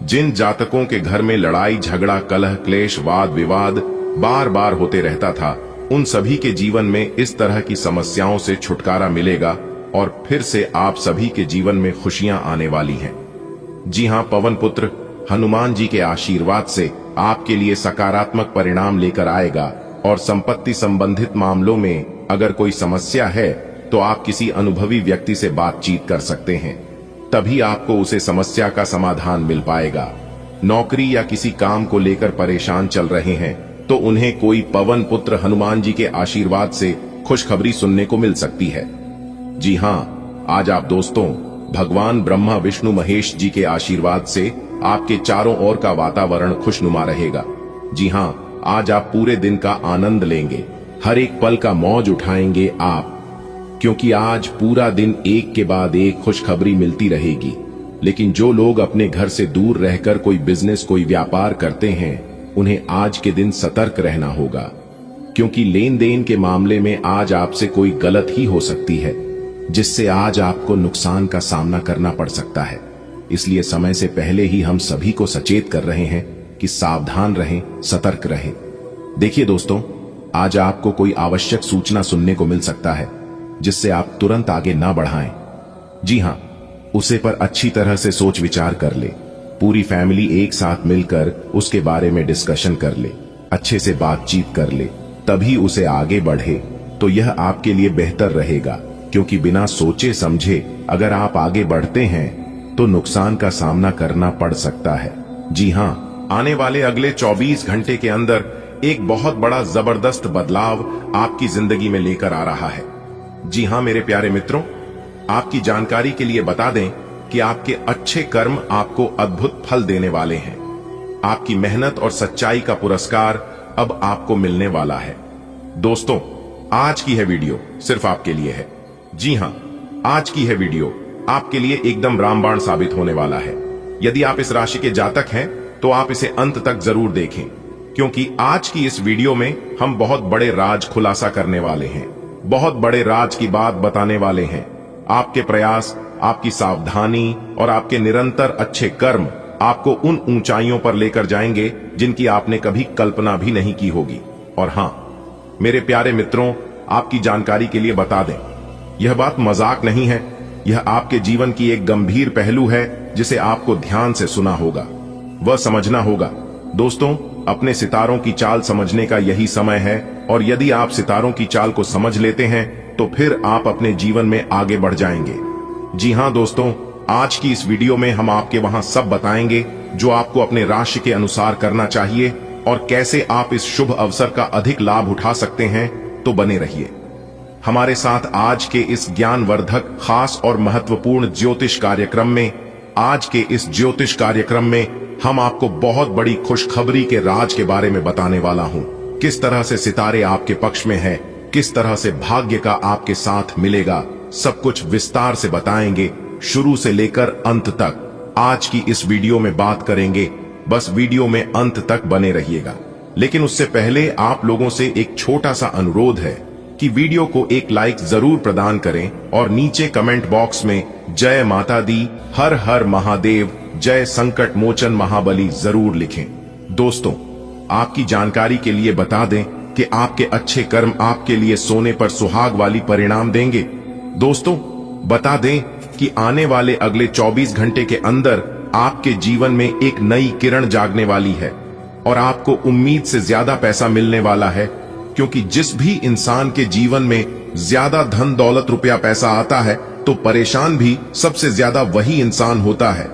जिन जातकों के घर में लड़ाई झगड़ा कलह क्लेश वाद विवाद बार बार होते रहता था, उन सभी के जीवन में इस तरह की समस्याओं से छुटकारा मिलेगा और फिर से आप सभी के जीवन में खुशियां आने वाली हैं। जी हां, पवन पुत्र हनुमान जी के आशीर्वाद से आपके लिए सकारात्मक परिणाम लेकर आएगा और संपत्ति संबंधित मामलों में अगर कोई समस्या है तो आप किसी अनुभवी व्यक्ति से बातचीत कर सकते हैं, तभी आपको उसे समस्या का समाधान मिल पाएगा। नौकरी या किसी काम को लेकर परेशान चल रहे हैं तो उन्हें कोई पवन पुत्र हनुमान जी के आशीर्वाद से खुशखबरी सुनने को मिल सकती है। जी हां, आज आप दोस्तों भगवान ब्रह्मा विष्णु महेश जी के आशीर्वाद से आपके चारों ओर का वातावरण खुशनुमा रहेगा। जी हां, आज आप पूरे दिन का आनंद लेंगे, हर एक पल का मौज उठाएंगे आप, क्योंकि आज पूरा दिन एक के बाद एक खुशखबरी मिलती रहेगी। लेकिन जो लोग अपने घर से दूर रहकर कोई बिजनेस कोई व्यापार करते हैं, उन्हें आज के दिन सतर्क रहना होगा, क्योंकि लेन देन के मामले में आज आपसे कोई गलत ही हो सकती है, जिससे आज आपको नुकसान का सामना करना पड़ सकता है। इसलिए समय से पहले ही हम सभी को सचेत कर रहे हैं कि सावधान रहें, सतर्क रहें। देखिए दोस्तों, आज आपको कोई आवश्यक सूचना सुनने को मिल सकता है जिससे आप तुरंत आगे ना बढ़ाएं। जी हां, उसे पर अच्छी तरह से सोच विचार कर ले, पूरी फैमिली एक साथ मिलकर उसके बारे में डिस्कशन कर ले, अच्छे से बातचीत कर ले, तभी उसे आगे बढ़े तो यह आपके लिए बेहतर रहेगा। क्योंकि बिना सोचे समझे अगर आप आगे बढ़ते हैं तो नुकसान का सामना करना पड़ सकता है। जी हां, आने वाले अगले 24 घंटे के अंदर एक बहुत बड़ा जबरदस्त बदलाव आपकी जिंदगी में लेकर आ रहा है। जी हां मेरे प्यारे मित्रों, आपकी जानकारी के लिए बता दें कि आपके अच्छे कर्म आपको अद्भुत फल देने वाले हैं। आपकी मेहनत और सच्चाई का पुरस्कार अब आपको मिलने वाला है। दोस्तों, आज की है वीडियो सिर्फ आपके लिए है। जी हां, आज की है वीडियो आपके लिए एकदम रामबाण साबित होने वाला है। यदि आप इस राशि के जातक हैं तो आप इसे अंत तक जरूर देखें, क्योंकि आज की इस वीडियो में हम बहुत बड़े राज खुलासा करने वाले हैं, बहुत बड़े राज की बात बताने वाले हैं। आपके प्रयास, आपकी सावधानी और आपके निरंतर अच्छे कर्म आपको उन ऊंचाइयों पर लेकर जाएंगे जिनकी आपने कभी कल्पना भी नहीं की होगी। और हां मेरे प्यारे मित्रों, आपकी जानकारी के लिए बता दें, यह बात मजाक नहीं है, यह आपके जीवन की एक गंभीर पहलू है जिसे आपको ध्यान से सुना होगा, वह समझना होगा। दोस्तों, अपने सितारों की चाल समझने का यही समय है, और यदि आप सितारों की चाल को समझ लेते हैं तो फिर आप अपने जीवन में आगे बढ़ जाएंगे। जी हां दोस्तों, आज की इस वीडियो में हम आपके वहां सब बताएंगे जो आपको अपने राशि के अनुसार करना चाहिए और कैसे आप इस शुभ अवसर का अधिक लाभ उठा सकते हैं। तो बने रहिए हमारे साथ आज के इस ज्ञानवर्धक, खास और महत्वपूर्ण ज्योतिष कार्यक्रम में। आज के इस ज्योतिष कार्यक्रम में हम आपको बहुत बड़ी खुशखबरी के राज के बारे में बताने वाला हूं। किस तरह से सितारे आपके पक्ष में है, किस तरह से भाग्य का आपके साथ मिलेगा, सब कुछ विस्तार से बताएंगे, शुरू से लेकर अंत तक। आज की इस वीडियो में बात करेंगे, बस वीडियो में अंत तक बने रहिएगा। लेकिन उससे पहले आप लोगों से एक छोटा सा अनुरोध है कि वीडियो को एक लाइक जरूर प्रदान करें और नीचे कमेंट बॉक्स में जय माता दी, हर हर महादेव, जय संकट मोचन महाबली जरूर लिखें। दोस्तों, आपकी जानकारी के लिए बता दें कि आपके अच्छे कर्म आपके लिए सोने पर सुहाग वाली परिणाम देंगे। दोस्तों, बता दें कि आने वाले अगले 24 घंटे के अंदर आपके जीवन में एक नई किरण जागने वाली है और आपको उम्मीद से ज्यादा पैसा मिलने वाला है, क्योंकि जिस भी इंसान के जीवन में ज्यादा धन दौलत रुपया पैसा आता है तो परेशान भी सबसे ज्यादा वही इंसान होता है।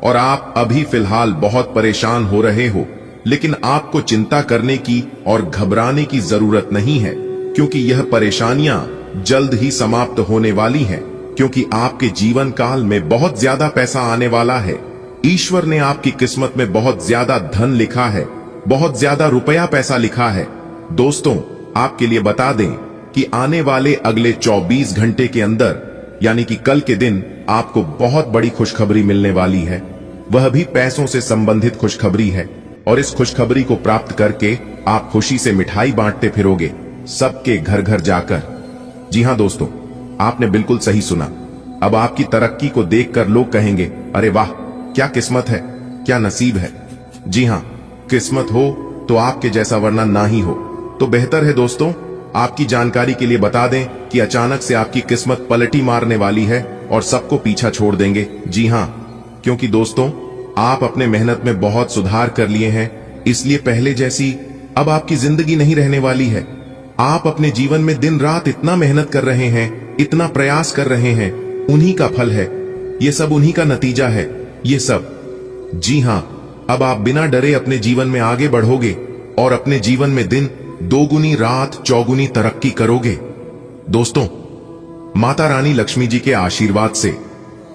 और आप अभी फिलहाल बहुत परेशान हो रहे हो, लेकिन आपको चिंता करने की और घबराने की जरूरत नहीं है, क्योंकि यह परेशानियां जल्द ही समाप्त होने वाली हैं, क्योंकि आपके जीवन काल में बहुत ज्यादा पैसा आने वाला है। ईश्वर ने आपकी किस्मत में बहुत ज्यादा धन लिखा है, बहुत ज्यादा रुपया पैसा लिखा है। दोस्तों, आपके लिए बता दें कि आने वाले अगले 24 घंटे के अंदर, यानी कि कल के दिन, आपको बहुत बड़ी खुशखबरी मिलने वाली है। वह भी पैसों से संबंधित खुशखबरी है, और इस खुशखबरी को प्राप्त करके आप खुशी से मिठाई बांटते फिरोगे, सबके घर घर जाकर। जी हां दोस्तों, आपने बिल्कुल सही सुना। अब आपकी तरक्की को देखकर लोग कहेंगे, अरे वाह, क्या किस्मत है, क्या नसीब है। जी हां, किस्मत हो तो आपके जैसा, वरना ना ही हो तो बेहतर है। दोस्तों, आपकी जानकारी के लिए बता दें कि अचानक से आपकी किस्मत पलटी मारने वाली है और सबको पीछा छोड़ देंगे। जी हां, क्योंकि दोस्तों, आप अपने मेहनत में बहुत सुधार कर लिए हैं, इसलिए पहले जैसी अब आपकी जिंदगी नहीं रहने वाली है। आप अपने जीवन में दिन रात इतना मेहनत कर रहे हैं, इतना प्रयास कर रहे हैं, उन्हीं का फल है ये सब, उन्हीं का नतीजा है ये सब। जी हां, अब आप बिना डरे अपने जीवन में आगे बढ़ोगे और अपने जीवन में दिन दोगुनी रात चौगुनी तरक्की करोगे। दोस्तों, माता रानी लक्ष्मी जी के आशीर्वाद से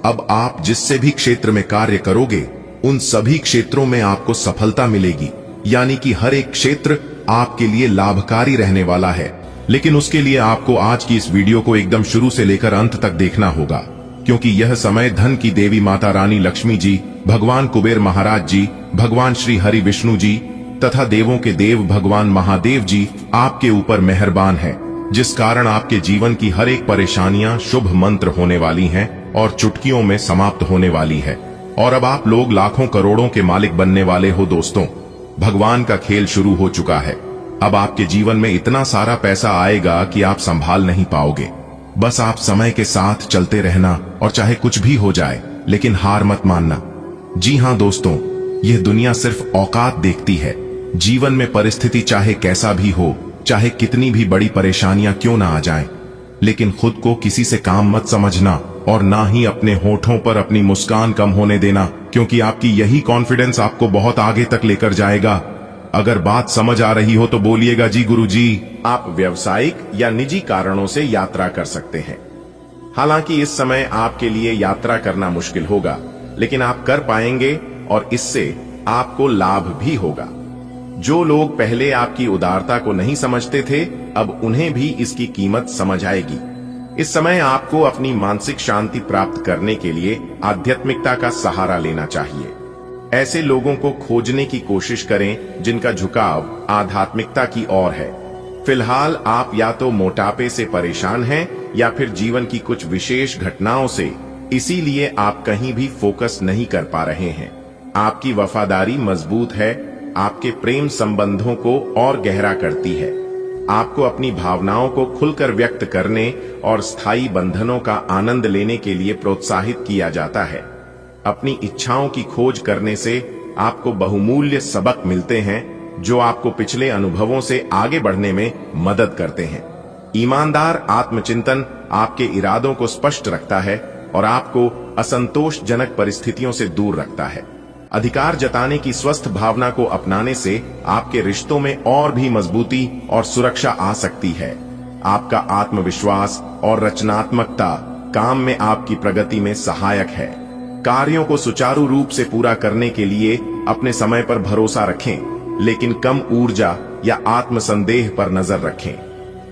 अब आप जिससे भी क्षेत्र में कार्य करोगे, उन सभी क्षेत्रों में आपको सफलता मिलेगी, यानी कि हर एक क्षेत्र आपके लिए लाभकारी रहने वाला है। लेकिन उसके लिए आपको आज की इस वीडियो को एकदम शुरू से लेकर अंत तक देखना होगा, क्योंकि यह समय धन की देवी माता रानी लक्ष्मी जी, भगवान कुबेर महाराज जी, भगवान श्री हरि विष्णु जी तथा देवों के देव भगवान महादेव जी आपके ऊपर मेहरबान है, जिस कारण आपके जीवन की हर एक परेशानियां शुभ मंत्र होने वाली हैं और चुटकियों में समाप्त होने वाली है। और अब आप लोग लाखों करोड़ों के मालिक बनने वाले हो। दोस्तों, भगवान का खेल शुरू हो चुका है। अब आपके जीवन में इतना सारा पैसा आएगा कि आप संभाल नहीं पाओगे। बस आप समय के साथ चलते रहना, और चाहे कुछ भी हो जाए, लेकिन हार मत मानना। जी हां दोस्तों, यह दुनिया सिर्फ औकात देखती है। जीवन में परिस्थिति चाहे कैसा भी हो, चाहे कितनी भी बड़ी परेशानियां क्यों ना आ जाएं, लेकिन खुद को किसी से काम मत समझना और ना ही अपने होठों पर अपनी मुस्कान कम होने देना, क्योंकि आपकी यही कॉन्फिडेंस आपको बहुत आगे तक लेकर जाएगा। अगर बात समझ आ रही हो तो बोलिएगा जी गुरुजी। आप व्यवसायिक या निजी कारणों से यात्रा कर सकते हैं। हालांकि इस समय आपके लिए यात्रा करना मुश्किल होगा, लेकिन आप कर पाएंगे और इससे आपको लाभ भी होगा। जो लोग पहले आपकी उदारता को नहीं समझते थे, अब उन्हें भी इसकी कीमत समझ आएगी। इस समय आपको अपनी मानसिक शांति प्राप्त करने के लिए आध्यात्मिकता का सहारा लेना चाहिए। ऐसे लोगों को खोजने की कोशिश करें जिनका झुकाव आध्यात्मिकता की ओर है। फिलहाल आप या तो मोटापे से परेशान हैं या फिर जीवन की कुछ विशेष घटनाओं से, इसीलिए आप कहीं भी फोकस नहीं कर पा रहे हैं। आपकी वफादारी मजबूत है, आपके प्रेम संबंधों को और गहरा करती है। आपको अपनी भावनाओं को खुलकर व्यक्त करने और स्थायी बंधनों का आनंद लेने के लिए प्रोत्साहित किया जाता है। अपनी इच्छाओं की खोज करने से आपको बहुमूल्य सबक मिलते हैं जो आपको पिछले अनुभवों से आगे बढ़ने में मदद करते हैं। ईमानदार आत्मचिंतन आपके इरादों को स्पष्ट रखता है और आपको असंतोषजनक परिस्थितियों से दूर रखता है। अधिकार जताने की स्वस्थ भावना को अपनाने से आपके रिश्तों में और भी मजबूती और सुरक्षा आ सकती है। आपका आत्मविश्वास और रचनात्मकता काम में आपकी प्रगति में सहायक है। कार्यों को सुचारू रूप से पूरा करने के लिए अपने समय पर भरोसा रखें, लेकिन कम ऊर्जा या आत्मसंदेह पर नजर रखें।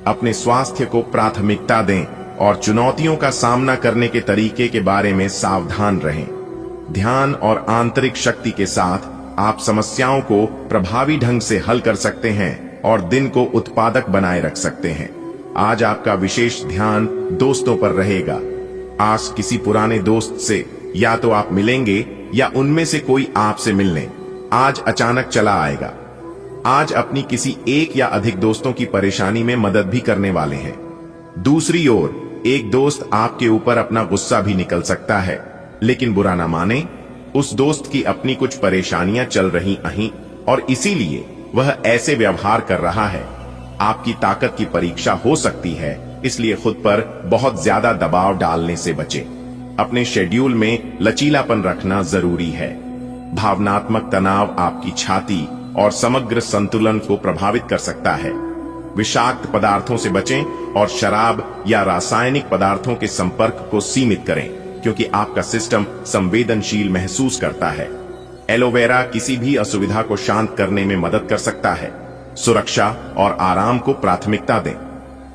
अपने स्वास्थ्य को प्राथमिकता दें और चुनौतियों का सामना करने के तरीके के बारे में सावधान रहें। ध्यान और आंतरिक शक्ति के साथ आप समस्याओं को प्रभावी ढंग से हल कर सकते हैं और दिन को उत्पादक बनाए रख सकते हैं। आज आपका विशेष ध्यान दोस्तों पर रहेगा। आज किसी पुराने दोस्त से या तो आप मिलेंगे या उनमें से कोई आपसे मिलने आज अचानक चला आएगा। आज अपनी किसी एक या अधिक दोस्तों की परेशानी में मदद भी करने वाले हैं। दूसरी ओर एक दोस्त आपके ऊपर अपना गुस्सा भी निकल सकता है, लेकिन बुरा ना माने, उस दोस्त की अपनी कुछ परेशानियां चल रही अहीं और इसीलिए वह ऐसे व्यवहार कर रहा है। आपकी ताकत की परीक्षा हो सकती है, इसलिए खुद पर बहुत ज्यादा दबाव डालने से बचें। अपने शेड्यूल में लचीलापन रखना जरूरी है। भावनात्मक तनाव आपकी छाती और समग्र संतुलन को प्रभावित कर सकता है। विषाक्त पदार्थों से बचें और शराब या रासायनिक पदार्थों के संपर्क को सीमित करें, क्योंकि आपका सिस्टम संवेदनशील महसूस करता है। एलोवेरा किसी भी असुविधा को शांत करने में मदद कर सकता है। सुरक्षा और आराम को प्राथमिकता दें।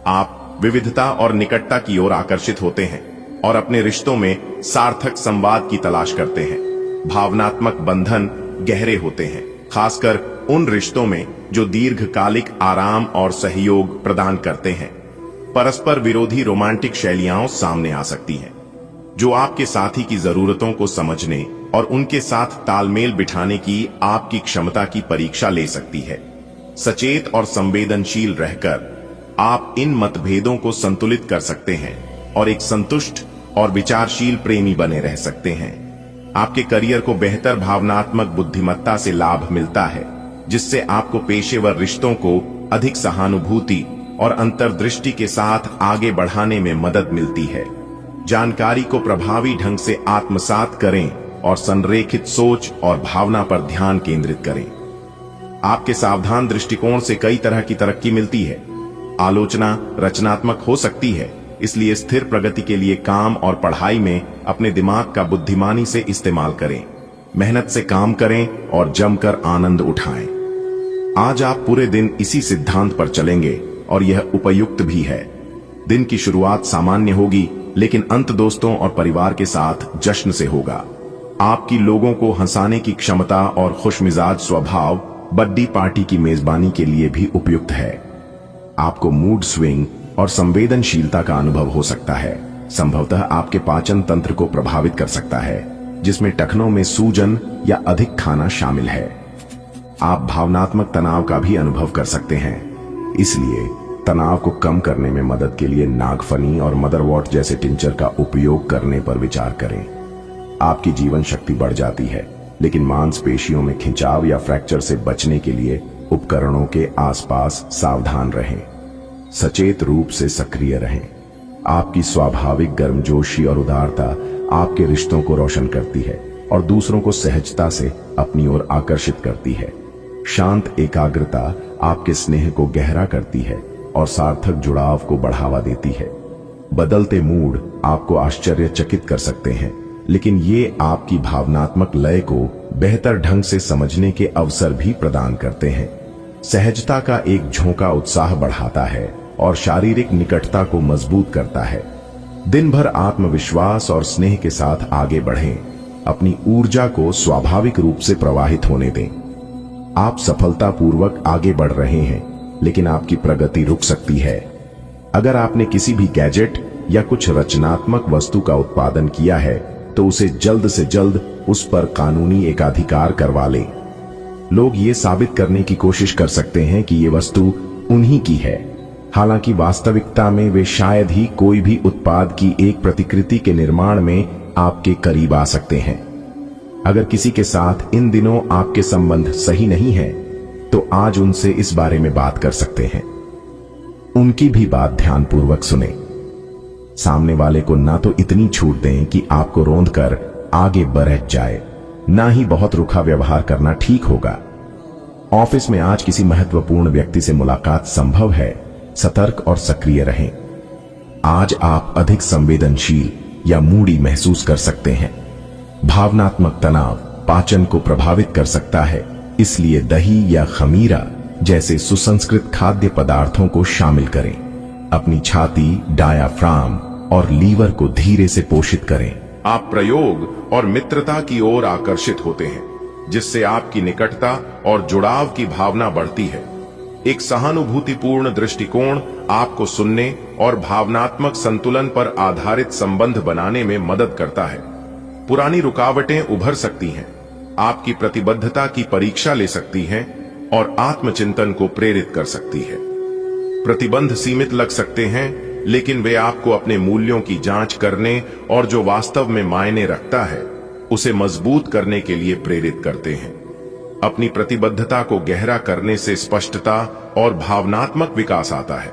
आप विविधता और निकटता की ओर आकर्षित होते हैं और अपने रिश्तों में सार्थक संवाद की तलाश करते हैं। भावनात्मक बंधन गहरे होते हैं, खासकर उन रिश्तों में जो दीर्घकालिक आराम और सहयोग प्रदान करते हैं। परस्पर विरोधी रोमांटिक शैलियां सामने आ सकती हैं, जो आपके साथी की जरूरतों को समझने और उनके साथ तालमेल बिठाने की आपकी क्षमता की परीक्षा ले सकती है। सचेत और संवेदनशील रहकर आप इन मतभेदों को संतुलित कर सकते हैं और एक संतुष्ट और विचारशील प्रेमी बने रह सकते हैं। आपके करियर को बेहतर भावनात्मक बुद्धिमत्ता से लाभ मिलता है, जिससे आपको पेशेवर रिश्तों को अधिक सहानुभूति और अंतर्दृष्टि के साथ आगे बढ़ाने में मदद मिलती है। जानकारी को प्रभावी ढंग से आत्मसात करें और संरेखित सोच और भावना पर ध्यान केंद्रित करें। आपके सावधान दृष्टिकोण से कई तरह की तरक्की मिलती है। आलोचना रचनात्मक हो सकती है, इसलिए स्थिर प्रगति के लिए काम और पढ़ाई में अपने दिमाग का बुद्धिमानी से इस्तेमाल करें। मेहनत से काम करें और जमकर आनंद उठाएं। आज आप पूरे दिन इसी सिद्धांत पर चलेंगे और यह उपयुक्त भी है। दिन की शुरुआत सामान्य होगी, लेकिन अंत दोस्तों और परिवार के साथ जश्न से होगा। आपकी लोगों को हंसाने की क्षमता और खुशमिजाज स्वभाव बर्थडे पार्टी की मेजबानी के लिए भी उपयुक्त है। आपको मूड स्विंग और संवेदनशीलता का अनुभव हो सकता है। संभवतः आपके पाचन तंत्र को प्रभावित कर सकता है, जिसमें टखनों में सूजन या अधिक खाना शामिल है। आप भावनात्मक तनाव का भी अनुभव कर सकते हैं, इसलिए तनाव को कम करने में मदद के लिए नागफनी और मदरवॉट जैसे टिंचर का उपयोग करने पर विचार करें। आपकी जीवन शक्ति बढ़ जाती है, लेकिन मांसपेशियों में खिंचाव या फ्रैक्चर से बचने के लिए उपकरणों के आसपास सावधान रहें। सचेत रूप से सक्रिय रहें। आपकी स्वाभाविक गर्मजोशी और उदारता आपके रिश्तों को रोशन करती है और दूसरों को सहजता से अपनी ओर आकर्षित करती है। शांत एकाग्रता आपके स्नेह को गहरा करती है और सार्थक जुड़ाव को बढ़ावा देती है। बदलते मूड आपको आश्चर्यचकित कर सकते हैं, लेकिन ये आपकी भावनात्मक लय को बेहतर ढंग से समझने के अवसर भी प्रदान करते हैं। सहजता का एक झोंका उत्साह बढ़ाता है और शारीरिक निकटता को मजबूत करता है। दिन भर आत्मविश्वास और स्नेह के साथ आगे बढ़ें। अपनी ऊर्जा को स्वाभाविक रूप से प्रवाहित होने दें। आप सफलतापूर्वक आगे बढ़ रहे हैं, लेकिन आपकी प्रगति रुक सकती है। अगर आपने किसी भी गैजेट या कुछ रचनात्मक वस्तु का उत्पादन किया है, तो उसे जल्द से जल्द उस पर कानूनी एकाधिकार करवा लें। लोग ये साबित करने की कोशिश कर सकते हैं कि ये वस्तु उन्हीं की है, हालांकि वास्तविकता में वे शायद ही कोई भी उत्पाद की एक प्रतिकृति के निर्माण में आपके करीब आ सकते हैं। अगर किसी के साथ इन दिनों आपके संबंध सही नहीं है, तो आज उनसे इस बारे में बात कर सकते हैं। उनकी भी बात ध्यानपूर्वक सुने। सामने वाले को ना तो इतनी छूट दें कि आपको रोंद कर आगे बढ़ जाए, ना ही बहुत रुखा व्यवहार करना ठीक होगा। ऑफिस में आज किसी महत्वपूर्ण व्यक्ति से मुलाकात संभव है, सतर्क और सक्रिय रहें। आज आप अधिक संवेदनशील या मूडी महसूस कर सकते हैं। भावनात्मक तनाव पाचन को प्रभावित कर सकता है, इसलिए दही या खमीरा जैसे सुसंस्कृत खाद्य पदार्थों को शामिल करें। अपनी छाती, डायाफ्राम और लीवर को धीरे से पोषित करें। आप प्रयोग और मित्रता की ओर आकर्षित होते हैं, जिससे आपकी निकटता और जुड़ाव की भावना बढ़ती है। एक सहानुभूतिपूर्ण दृष्टिकोण आपको सुनने और भावनात्मक संतुलन पर आधारित संबंध बनाने में मदद करता है। पुरानी रुकावटें उभर सकती हैं, आपकी प्रतिबद्धता की परीक्षा ले सकती हैं और आत्मचिंतन को प्रेरित कर सकती है। प्रतिबंध सीमित लग सकते हैं, लेकिन वे आपको अपने मूल्यों की जांच करने और जो वास्तव में मायने रखता है उसे मजबूत करने के लिए प्रेरित करते हैं। अपनी प्रतिबद्धता को गहरा करने से स्पष्टता और भावनात्मक विकास आता है।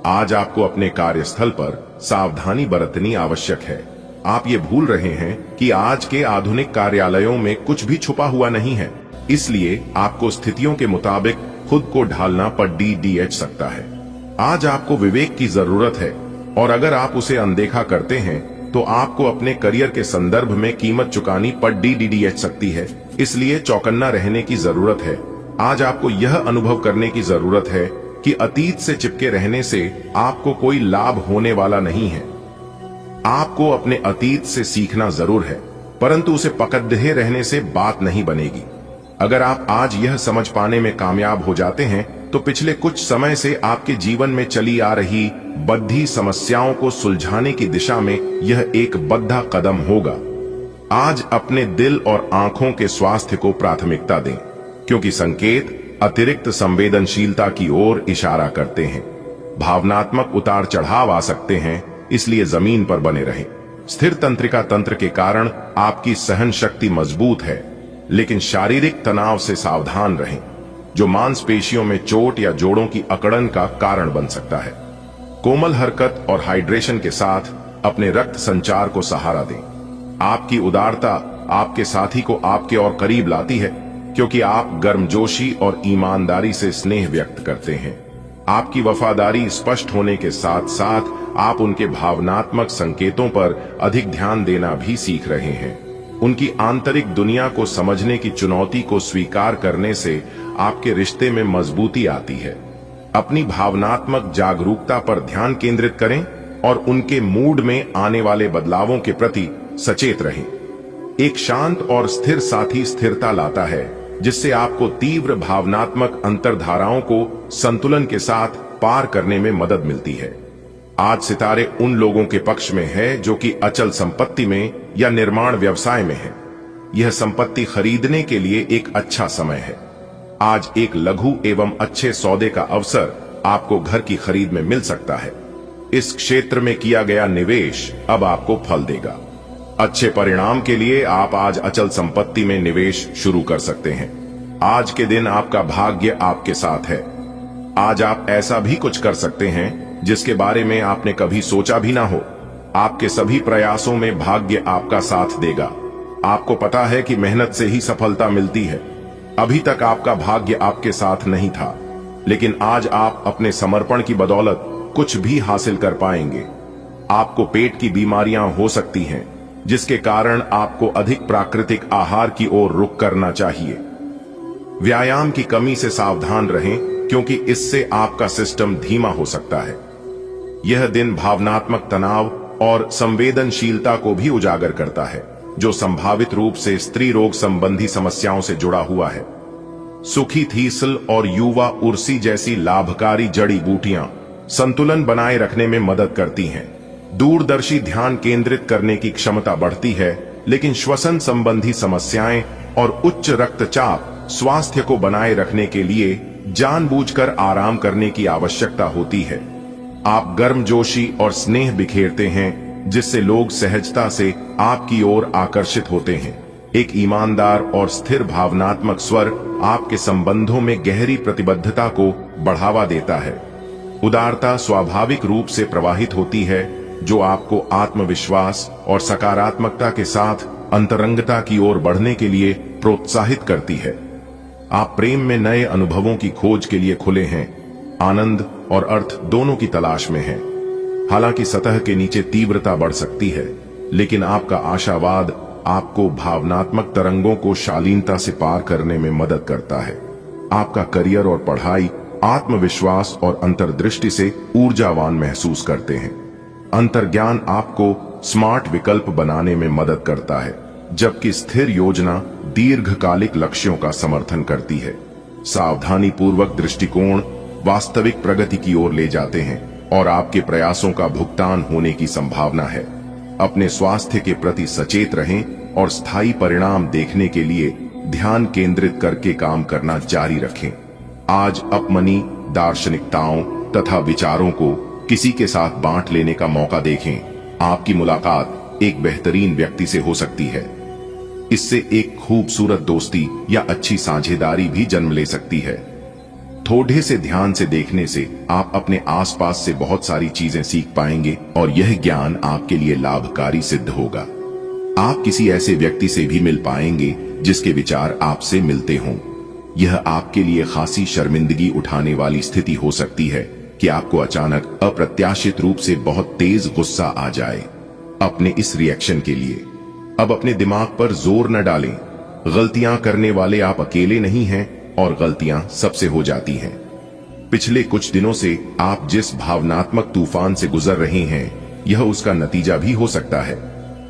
आज आपको अपने कार्यस्थल पर सावधानी बरतनी आवश्यक है। आप ये भूल रहे हैं कि आज के आधुनिक कार्यालयों में कुछ भी छुपा हुआ नहीं है, इसलिए आपको स्थितियों के मुताबिक खुद को ढालना पड़ सकता है। आज आपको विवेक की जरूरत है, और अगर आप उसे अनदेखा करते हैं तो आपको अपने करियर के संदर्भ में कीमत चुकानी पड़ सकती है। इसलिए चौकन्ना रहने की जरूरत है। आज आपको यह अनुभव करने की जरूरत है कि अतीत से चिपके रहने से आपको कोई लाभ होने वाला नहीं है। आपको अपने अतीत से सीखना जरूर है, परंतु उसे पकड़े रहने से बात नहीं बनेगी। अगर आप आज यह समझ पाने में कामयाब हो जाते हैं तो पिछले कुछ समय से आपके जीवन में चली आ रही बद्धी समस्याओं को सुलझाने की दिशा में यह एक बद्धा कदम होगा। आज अपने दिल और आंखों के स्वास्थ्य को प्राथमिकता दें, क्योंकि संकेत अतिरिक्त संवेदनशीलता की ओर इशारा करते हैं। भावनात्मक उतार चढ़ाव आ सकते हैं, इसलिए जमीन पर बने रहें। स्थिर तंत्रिका तंत्र के कारण आपकी सहन शक्ति मजबूत है, लेकिन शारीरिक तनाव से सावधान रहें, जो मांसपेशियों में चोट या जोड़ों की अकड़न का कारण बन सकता है। कोमल हरकत और हाइड्रेशन के साथ अपने रक्त संचार को सहारा दें। आपकी उदारता आपके साथी को आपके और करीब लाती है, क्योंकि आप गर्मजोशी और ईमानदारी से स्नेह व्यक्त करते हैं। आपकी वफादारी स्पष्ट होने के साथ साथ आप उनके भावनात्मक संकेतों पर अधिक ध्यान देना भी सीख रहे हैं। उनकी आंतरिक दुनिया को समझने की चुनौती को स्वीकार करने से आपके रिश्ते में मजबूती आती है। अपनी भावनात्मक जागरूकता पर ध्यान केंद्रित करें और उनके मूड में आने वाले बदलावों के प्रति सचेत रहें। एक शांत और स्थिर साथी स्थिरता लाता है, जिससे आपको तीव्र भावनात्मक अंतर्धाराओं को संतुलन के साथ पार करने में मदद मिलती है। आज सितारे उन लोगों के पक्ष में है जो कि अचल संपत्ति में या निर्माण व्यवसाय में है। यह संपत्ति खरीदने के लिए एक अच्छा समय है। आज एक लघु एवं अच्छे सौदे का अवसर आपको घर की खरीद में मिल सकता है। इस क्षेत्र में किया गया निवेश अब आपको फल देगा। अच्छे परिणाम के लिए आप आज अचल संपत्ति में निवेश शुरू कर सकते हैं। आज के दिन आपका भाग्य आपके साथ है। आज आप ऐसा भी कुछ कर सकते हैं जिसके बारे में आपने कभी सोचा भी ना हो। आपके सभी प्रयासों में भाग्य आपका साथ देगा। आपको पता है कि मेहनत से ही सफलता मिलती है। अभी तक आपका भाग्य आपके साथ नहीं था, लेकिन आज आप अपने समर्पण की बदौलत कुछ भी हासिल कर पाएंगे। आपको पेट की बीमारियां हो सकती हैं, जिसके कारण आपको अधिक प्राकृतिक आहार की ओर रुख करना चाहिए। व्यायाम की कमी से सावधान रहें, क्योंकि इससे आपका सिस्टम धीमा हो सकता है। यह दिन भावनात्मक तनाव और संवेदनशीलता को भी उजागर करता है, जो संभावित रूप से स्त्री रोग संबंधी समस्याओं से जुड़ा हुआ है। सुखी थीसल और युवा उर्सी जैसी लाभकारी जड़ी बूटियां संतुलन बनाए रखने में मदद करती हैं। दूरदर्शी ध्यान केंद्रित करने की क्षमता बढ़ती है, लेकिन श्वसन संबंधी समस्याएं और उच्च रक्तचाप स्वास्थ्य को बनाए रखने के लिए जानबूझकर आराम करने की आवश्यकता होती है। आप गर्मजोशी और स्नेह बिखेरते हैं, जिससे लोग सहजता से आपकी ओर आकर्षित होते हैं। एक ईमानदार और स्थिर भावनात्मक स्वर आपके संबंधों में गहरी प्रतिबद्धता को बढ़ावा देता है। उदारता स्वाभाविक रूप से प्रवाहित होती है, जो आपको आत्मविश्वास और सकारात्मकता के साथ अंतरंगता की ओर बढ़ने के लिए प्रोत्साहित करती है। आप प्रेम में नए अनुभवों की खोज के लिए खुले हैं, आनंद और अर्थ दोनों की तलाश में हैं। हालांकि सतह के नीचे तीव्रता बढ़ सकती है, लेकिन आपका आशावाद आपको भावनात्मक तरंगों को शालीनता से पार करने में मदद करता है। आपका करियर और पढ़ाई आत्मविश्वास और अंतर्दृष्टि से ऊर्जावान महसूस करते हैं। अंतर्ज्ञान आपको स्मार्ट विकल्प बनाने में मदद करता है, जबकि स्थिर योजना दीर्घकालिक लक्ष्यों का समर्थन करती है। सावधानी पूर्वक दृष्टिकोण वास्तविक प्रगति की ओर ले जाते हैं और आपके प्रयासों का भुगतान होने की संभावना है। अपने स्वास्थ्य के प्रति सचेत रहें और स्थायी परिणाम देखने के लिए ध्यान केंद्रित करके काम करना जारी रखें। आज अपनी दार्शनिकताओं तथा विचारों को किसी के साथ बांट लेने का मौका देखें। आपकी मुलाकात एक बेहतरीन व्यक्ति से हो सकती है। इससे एक खूबसूरत दोस्ती या अच्छी साझेदारी भी जन्म ले सकती है। थोड़े से ध्यान से देखने से आप अपने आसपास से बहुत सारी चीजें सीख पाएंगे और यह ज्ञान आपके लिए लाभकारी सिद्ध होगा। आप किसी ऐसे व्यक्ति से भी मिल पाएंगे जिसके विचार आपसे मिलते हों। यह आपके लिए खासी शर्मिंदगी उठाने वाली स्थिति हो सकती है कि आपको अचानक अप्रत्याशित रूप से बहुत तेज गुस्सा आ जाए। अपने इस रिएक्शन के लिए अब अपने दिमाग पर जोर न डालें। गलतियां करने वाले आप अकेले नहीं हैं और गलतियां सबसे हो जाती हैं। पिछले कुछ दिनों से आप जिस भावनात्मक तूफान से गुजर रहे हैं, यह उसका नतीजा भी हो सकता है।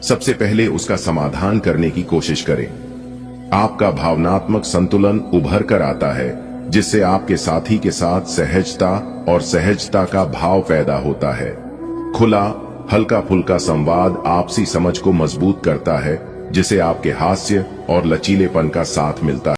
सबसे पहले उसका समाधान करने की कोशिश करें। आपका भावनात्मक संतुलन उभर कर आता है, जिससे आपके साथी के साथ सहजता और सहजता का भाव पैदा होता है। खुला हल्का फुल्का संवाद आपसी समझ को मजबूत करता है, जिसे आपके हास्य और लचीलेपन का साथ मिलता है।